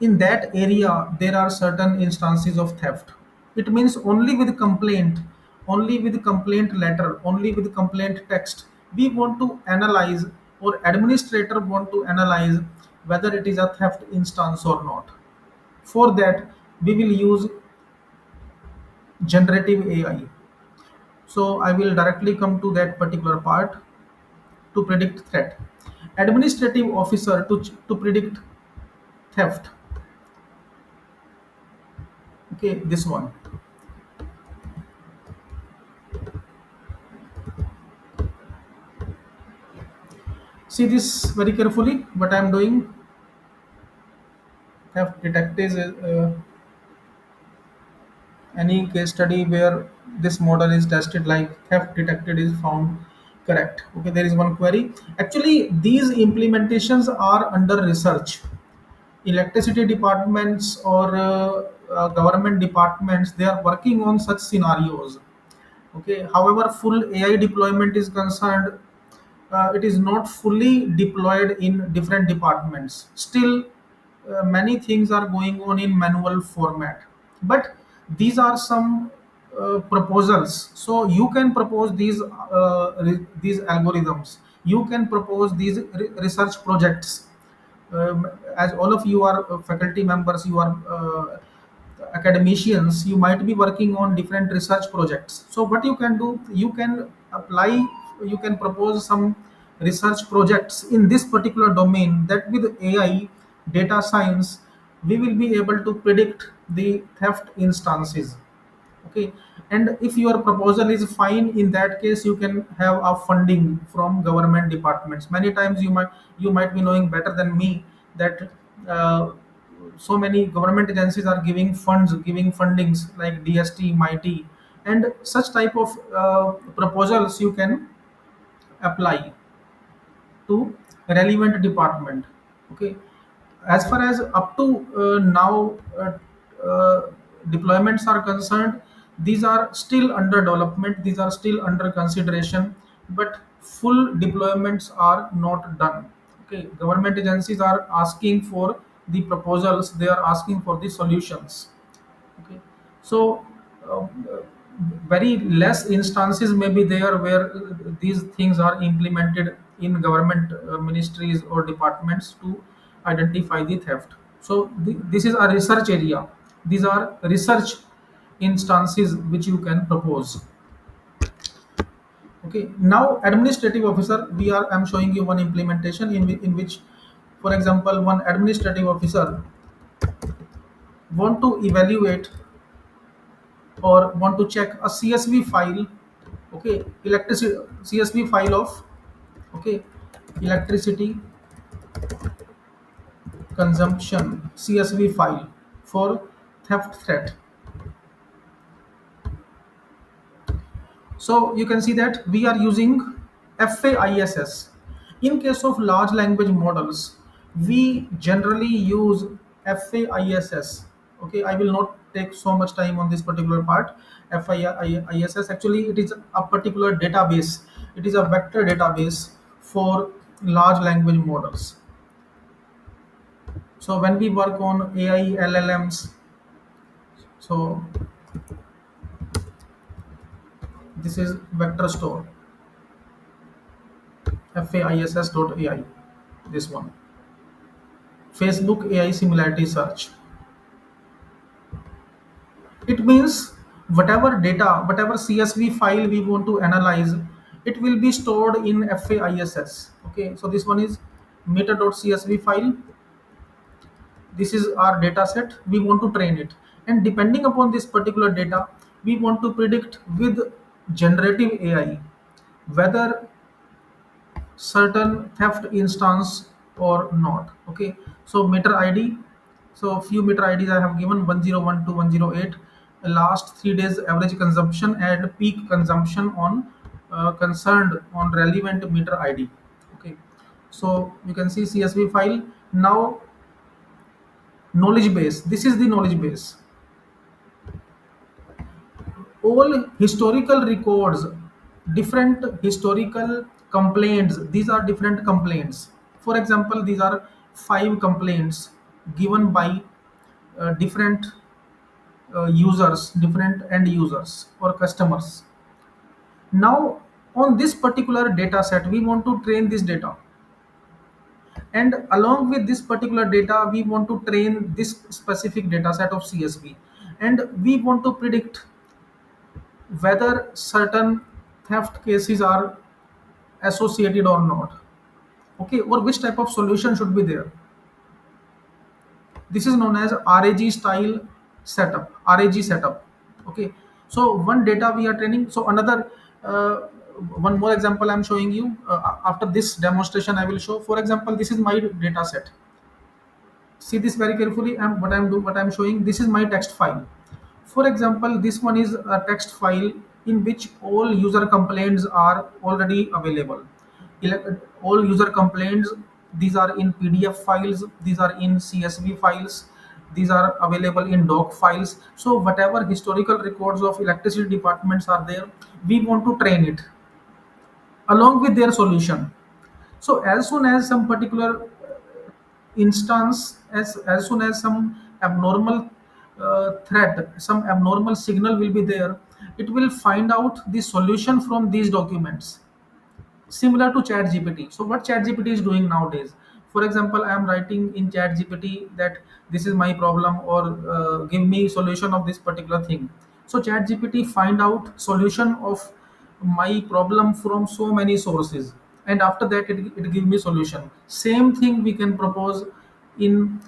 in that area there are certain instances of theft. It means only with complaint, only with complaint letter, only with complaint text, we want to analyze, or administrator want to analyze whether it is a theft instance or not. For that, we will use generative AI. So I will directly come to that particular part. To predict threat, administrative officer to predict theft. Okay, this one. See this very carefully. What I am doing, have detected any case study where this model is tested, like theft detected is found correct. Okay, there is one query. Actually, these implementations are under research. Electricity departments or government departments, they are working on such scenarios. Okay, however, full AI deployment is concerned, it is not fully deployed in different departments. Still, many things are going on in manual format. But these are some proposals. So you can propose these algorithms. You can propose these research projects. As all of you are faculty members, you are academicians, you might be working on different research projects. So what you can do, you can apply, you can propose some research projects in this particular domain, that with AI, data science, we will be able to predict the theft instances. Okay, and if your proposal is fine, in that case you can have a funding from government departments. Many times you might be knowing better than me that so many government agencies are giving funds, giving fundings like DST, MIT, and such type of proposals you can apply to relevant department. Okay, as far as up to now, uh, deployments are concerned, these are still under development, these are still under consideration, but full deployments are not done. Okay, government agencies are asking for the proposals, they are asking for the solutions. Okay, so uh, very less instances may be there where these things are implemented in government ministries or departments to identify the theft. So this is a research area, these are research instances which you can propose. Okay, now administrative officer, we are I'm showing you one implementation in which, for example, one administrative officer want to evaluate or want to check a CSV file. Okay, electricity CSV file of, okay, electricity consumption CSV file for theft threat. So you can see that we are using FAISS. In case of large language models, we generally use FAISS. Okay, I will not take so much time on this particular part. FAISS, actually it is a particular database. It is a vector database for large language models. So when we work on AI LLMs, so this is vector store, FAISS.ai, this one. Facebook AI similarity search. It means whatever data, whatever CSV file we want to analyze, it will be stored in FAISS. Okay, so this one is meta.csv file. This is our data set. We want to train it. And depending upon this particular data, we want to predict with generative AI whether certain theft instance or not. Okay, so meter id, so few meter ids I have given: 101 to 108, last 3 days average consumption and peak consumption on concerned on relevant meter id. Okay, so you can see CSV file. Now knowledge base, this is the knowledge base. All historical records, different historical complaints, these are different complaints. For example, these are 5 complaints given by different users, different end users or customers. Now on this particular data set we want to train this data, and along with this particular data we want to train this specific data set of CSV, and we want to predict whether certain theft cases are associated or not. Okay, or which type of solution should be there. This is known as RAG style setup, RAG setup. Okay, so one data we are training. So another one more example I'm showing you. After this demonstration I will show. For example, this is my data set. See this very carefully, and what I'm showing, this is my text file. For example, this one is a text file in which all user complaints are already available. All user complaints, these are in PDF files, these are in CSV files, these are available in doc files. So whatever historical records of electricity departments are there, we want to train it along with their solution. So as soon as some particular instance, as soon as some abnormal threat, some abnormal signal will be there, it will find out the solution from these documents, similar to chat gpt. So what chat gpt is doing nowadays, for example, I am writing in chat gpt that this is my problem, or give me solution of this particular thing. So chat gpt find out solution of my problem from so many sources, and after that it give me solution. Same thing we can propose in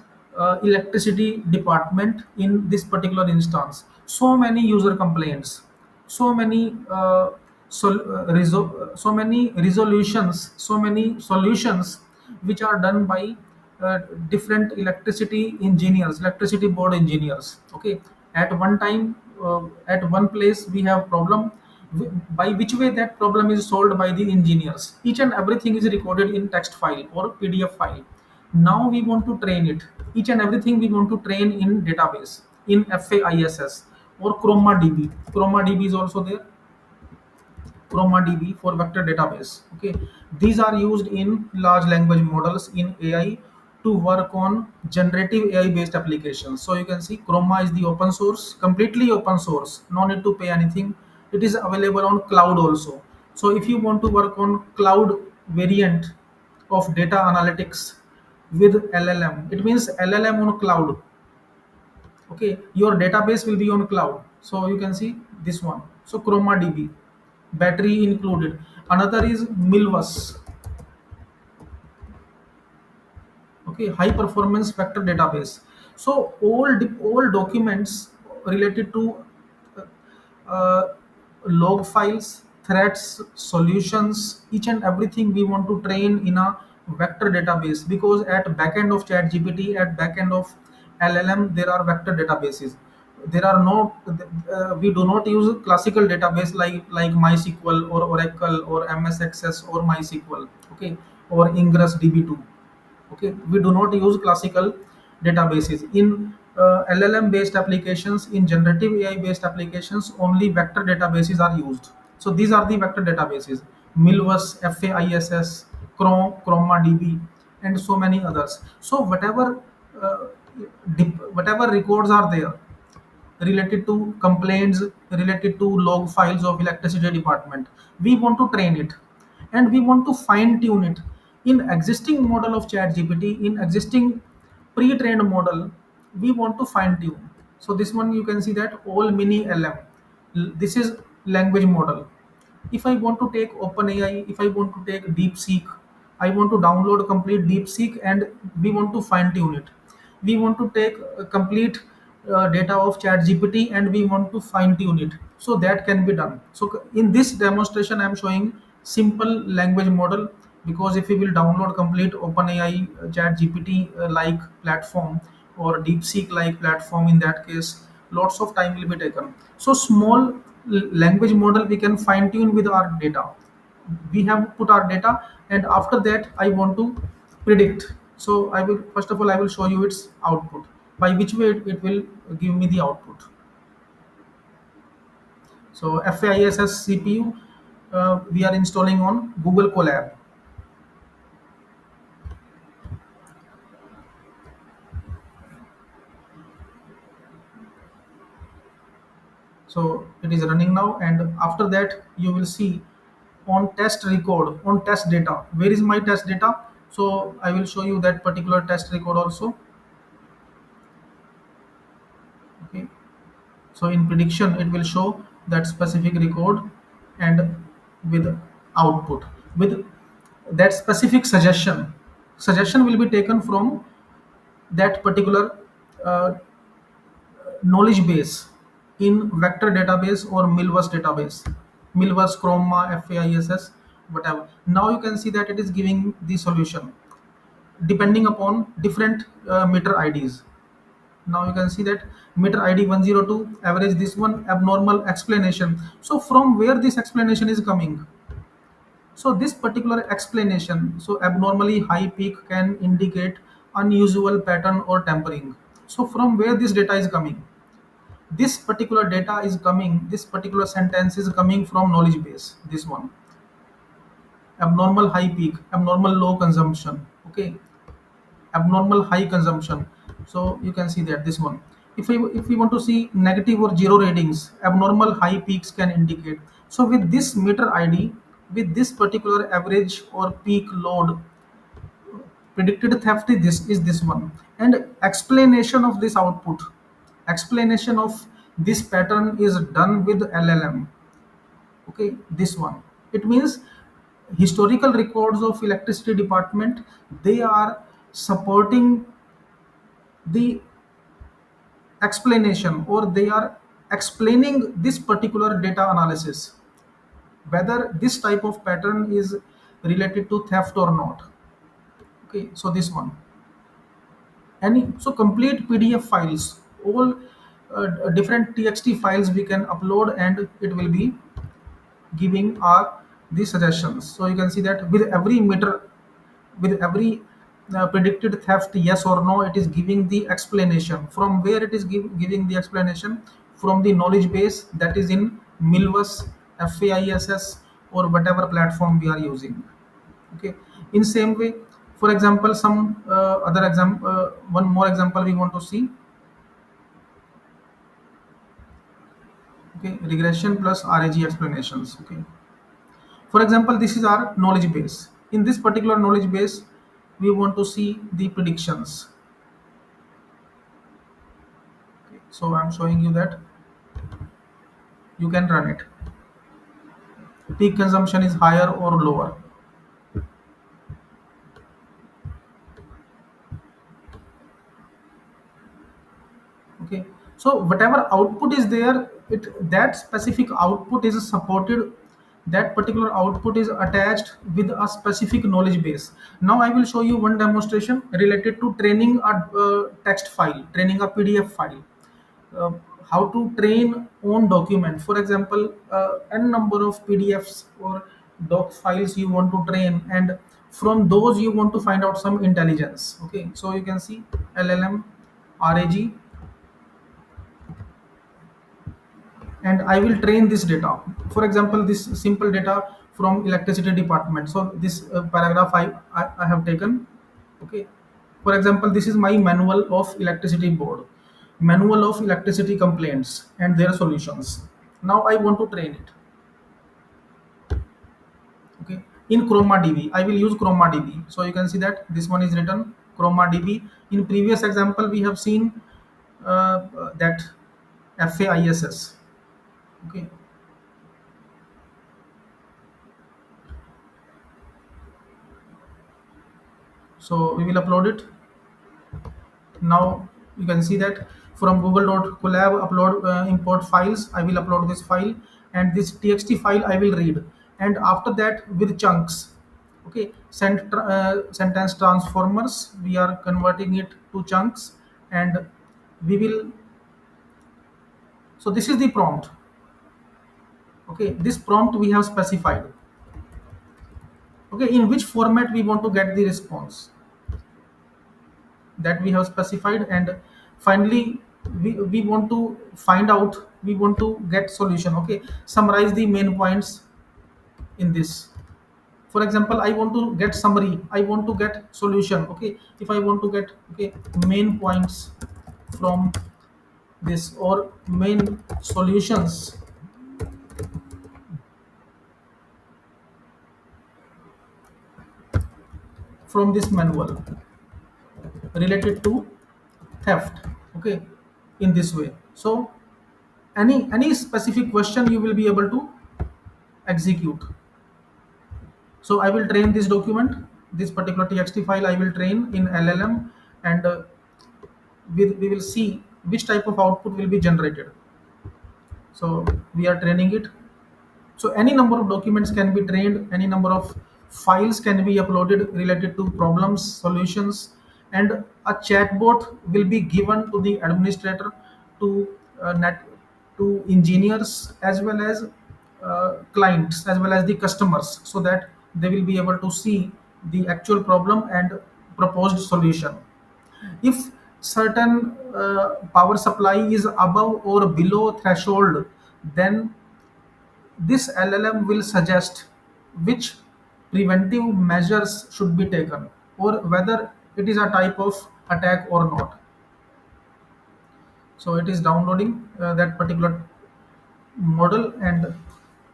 electricity department. In this particular instance, so many user complaints, so many so many resolutions, so many solutions which are done by different electricity engineers, electricity board engineers. Okay, at one time, at one place we have problem, by which way that problem is solved by the engineers. Each and everything is recorded in text file or PDF file. Now we want to train it. Each and everything we want to train in database. in FAISS, or ChromaDB. ChromaDB is also there. ChromaDB for vector database. Okay, these are used in large language models in AI to work on generative AI based applications. So you can see Chroma is the open source, completely open source, no need to pay anything. It is available on cloud also. So if you want to work on cloud variant of data analytics with LLM, it means LLM on cloud. Okay, your database will be on cloud, so you can see this one. So ChromaDB, battery included. Another is Milvus. Okay, high performance vector database. So all documents related to uh, uh, log files, threads, solutions, each and everything we want to train in a vector database, because at backend of ChatGPT, at backend of LLM, there are vector databases. There are no, we do not use classical database like MySQL or Oracle or MS Access or MySQL, okay, or Ingress DB2. Okay, we do not use classical databases in LLM based applications. In generative AI based applications, only vector databases are used. So these are the vector databases: Milvus, FAISS, ChromaDB, and so many others. So uh, whatever records are there related to complaints, related to log files of electricity department, we want to train it, and we want to fine tune it in existing model of chat gpt, in existing pre-trained model. We want to fine tune. So this one you can see that all mini lm, this is language model. If I want to take OpenAI, if I want to take DeepSeek, I want to download complete DeepSeek and we want to fine tune it. We want to take complete data of ChatGPT and we want to fine tune it. So that can be done. So in this demonstration, I am showing simple language model, because if we will download complete OpenAI ChatGPT like platform or DeepSeek like platform, in that case, lots of time will be taken. So small language model we can fine tune with our data. We have put our data, and after that I want to predict. So I will, first of all I will show you its output, by which way it will give me the output. So FAISS CPU, we are installing on Google Colab. So it is running now, and after that you will see on test record, on test data, where is my test data. So I will show you that particular test record also. Okay, so in prediction it will show that specific record, and with output, with that specific suggestion will be taken from that particular uh, knowledge base in vector database or Milvus database, Milvus, Chroma, FAISS, whatever. Now you can see that it is giving the solution depending upon different meter IDs. Now you can see that meter ID 102, average this one, abnormal explanation. So from where this explanation is coming? So this particular explanation, so abnormally high peak can indicate unusual pattern or tempering. So from where this data is coming? This particular data is coming, this particular sentence is coming from knowledge base. This one, abnormal high peak, abnormal low consumption. Okay, abnormal high consumption. So you can see that this one. If we want to see negative or zero readings, abnormal high peaks can indicate. So with this meter ID, with this particular average or peak load, predicted theft is this one. And explanation of this output, explanation of this pattern is done with LLM. Okay, this one. It means historical records of electricity department, they are supporting the explanation, or they are explaining this particular data analysis, whether this type of pattern is related to theft or not. Okay, so this one, any, so complete PDF files, all different TXT files we can upload, and it will be giving our the suggestions. So you can see that with every meter, with every predicted theft, yes or no, it is giving the explanation. From where it is giving the explanation? From the knowledge base that is in Milvus, FAISS, or whatever platform we are using. Okay. In same way, for example, some other example, one more example we want to see. Okay, regression plus RAG explanations. Okay, for example, this is our knowledge base. In this particular knowledge base, we want to see the predictions. Okay, so I'm showing you that you can run it. Peak consumption is higher or lower. Okay, so whatever output is there, it that specific output is supported. That particular output is attached with a specific knowledge base. Now I will show you one demonstration related to training a text file, training a PDF file. uh, how to train on document. For example, n number of PDFs or doc files you want to train, and from those you want to find out some intelligence. Okay, so you can see LLM RAG, and I will train this data. For example, this simple data from electricity department. So this paragraph I have taken. Okay. For example, this is my manual of electricity board, manual of electricity complaints and their solutions. Now I want to train it. Okay. In ChromaDB, I will use ChromaDB. So you can see that this one is written ChromaDB. In previous example, we have seen that FAISS. Okay. So we will upload it. Now you can see that from google.colab upload import files, I will upload this file, and this txt file I will read, and after that with chunks. Okay, sentence transformers, we are converting it to chunks, and we will, so this is the prompt. Okay, this prompt we have specified. Okay, in which format we want to get the response, that we have specified, and finally we want to find out, we want to get solution. Okay, summarize the main points in this. For example, I want to get summary, I want to get solution. Okay, if I want to get, okay, main points from this, or main solutions from this manual related to theft. Okay, in this way. So any specific question you will be able to execute. So I will train this document, this particular txt file I will train in LLM, and we will see which type of output will be generated. So we are training it. So any number of documents can be trained, any number of files can be uploaded related to problems, solutions, and a chatbot will be given to the administrator, to net, to engineers, as well as clients, as well as the customers, so that they will be able to see the actual problem and proposed solution. If certain power supply is above or below threshold, then this LLM will suggest which preventive measures should be taken, or whether it is a type of attack or not. So it is downloading that particular model, and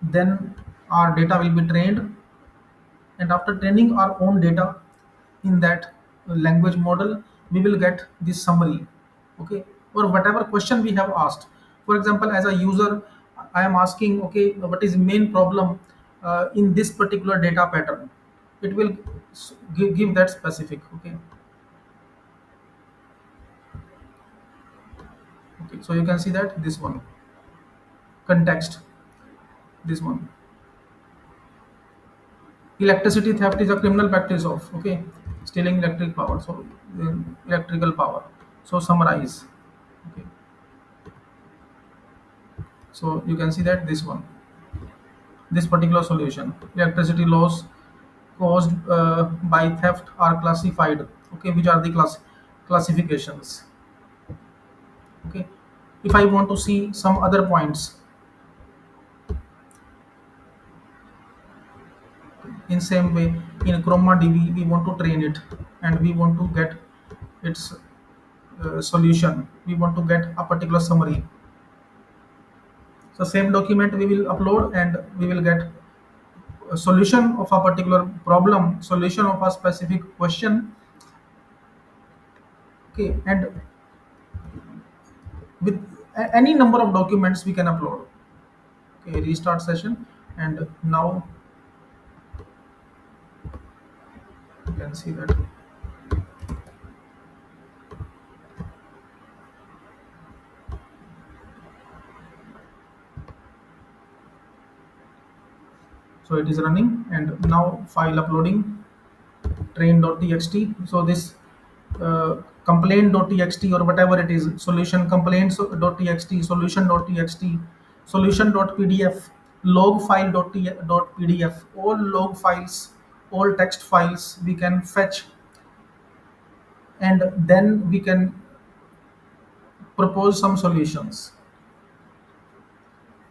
then our data will be trained, and after training our own data in that language model, we will get this summary. Okay, or whatever question we have asked. For example, as a user, I am asking, okay, what is main problem in this particular data pattern, it will give that specific. Okay. Okay, so you can see that this one, context, this one, electricity theft is a criminal practice of, okay, stealing electric power. So electrical power. So summarize. Okay, so you can see that this one, this particular solution, electricity loss caused by theft are classified Okay, which are the classifications. Okay, if I want to see some other points in same way, in Chroma DB we want to train it, and we want to get its solution. We want to get a particular summary. So same document we will upload, and we will get a solution of a particular problem, solution of a specific question. Okay, and with any number of documents we can upload. Okay, restart session, and now you can see that. So it is running, and now file uploading, train.txt. So this complaint.txt or whatever it is, solution complaints.txt, solution.txt, solution.pdf, log file.pdf, all log files, all text files we can fetch, and then we can propose some solutions.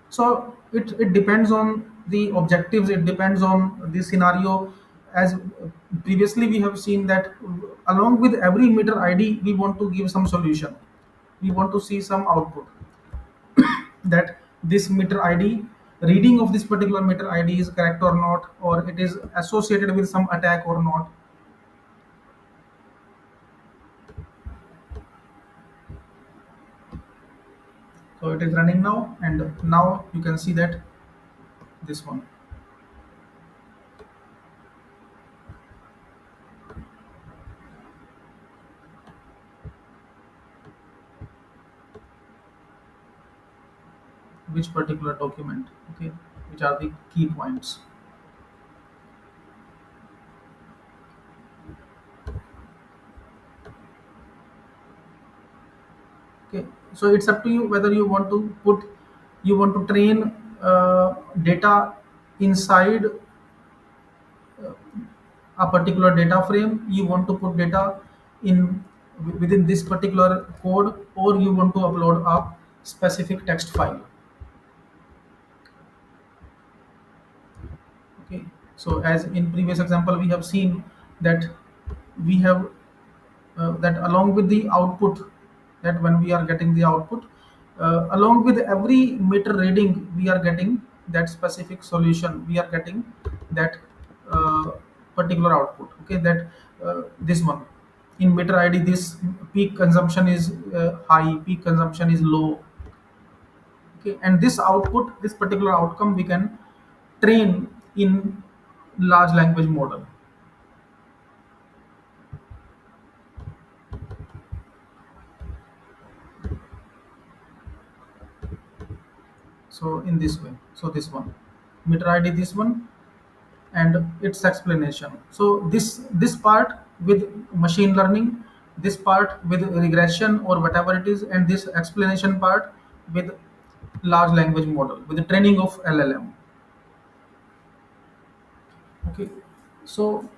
So it depends on the objectives, it depends on the scenario. As previously we have seen that along with every meter id we want to give some solution, we want to see some output, that this meter id, reading of this particular meter id is correct or not, or it is associated with some attack or not. So it is running now, and now you can see that this one. Which particular document, okay, which are the key points. Okay, so it's up to you whether you want to put, you want to train data inside a particular data frame, you want to put data in within this particular code, or you want to upload a specific text file. Okay, so as in previous example we have seen that we have that along with the output, that when we are getting the output, along with every meter reading we are getting that specific solution, we are getting that uh, particular output. Okay, that this one, in meter id this peak consumption is high, peak consumption is low. Okay, and this output, this particular outcome we can train in large language model. So in this way, so this one, meter id this one, and its explanation. So this part with machine learning, this part with regression or whatever it is, and this explanation part with large language model, with the training of llm. Okay, so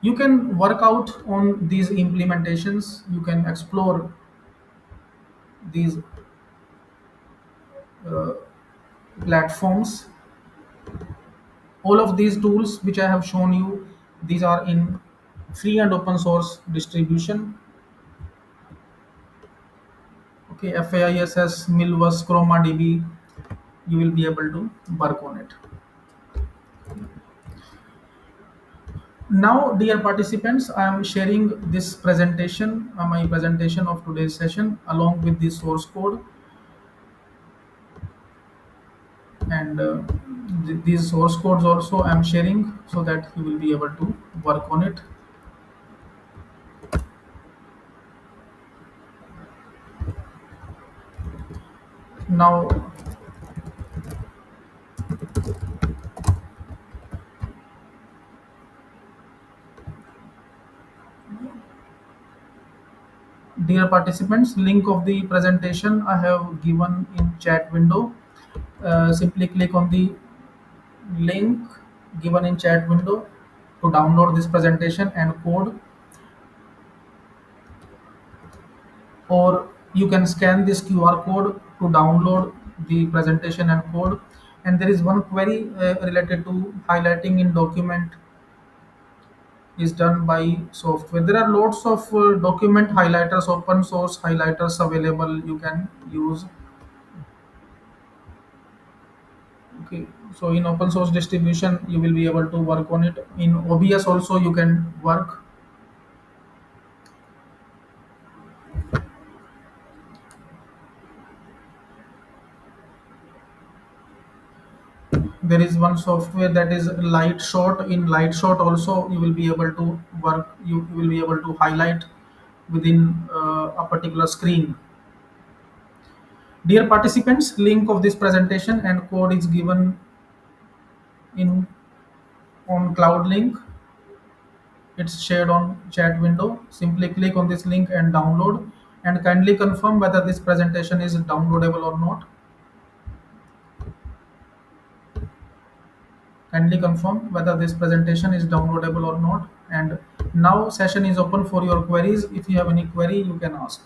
you can work out on these implementations, you can explore these uh, platforms. All of these tools which I have shown you, these are in free and open source distribution. Okay, FAISS, Milvus, ChromaDB, you will be able to work on it. Now, dear participants, I am sharing this presentation, my presentation of today's session, along with the source code, and these source codes also I am sharing so that you will be able to work on it. Now, dear participants, link of the presentation I have given in chat window. Simply click on the link given in chat window to download this presentation and code. or you can scan this QR code to download the presentation and code. And there is one query related to highlighting in document is done by software. There are lots of document highlighters, open source highlighters available you can use. Okay, so in open source distribution you will be able to work on it. In OBS also you can work. There is one software that is Lightshot. In Lightshot also you will be able to work. You will be able to highlight within a particular screen. Dear participants, link of this presentation and code is given in on Cloud Link. It's shared on chat window. Simply click on this link and download, and kindly confirm whether this presentation is downloadable or not. Kindly confirm whether this presentation is downloadable or not. And now session is open for your queries. If you have any query, you can ask.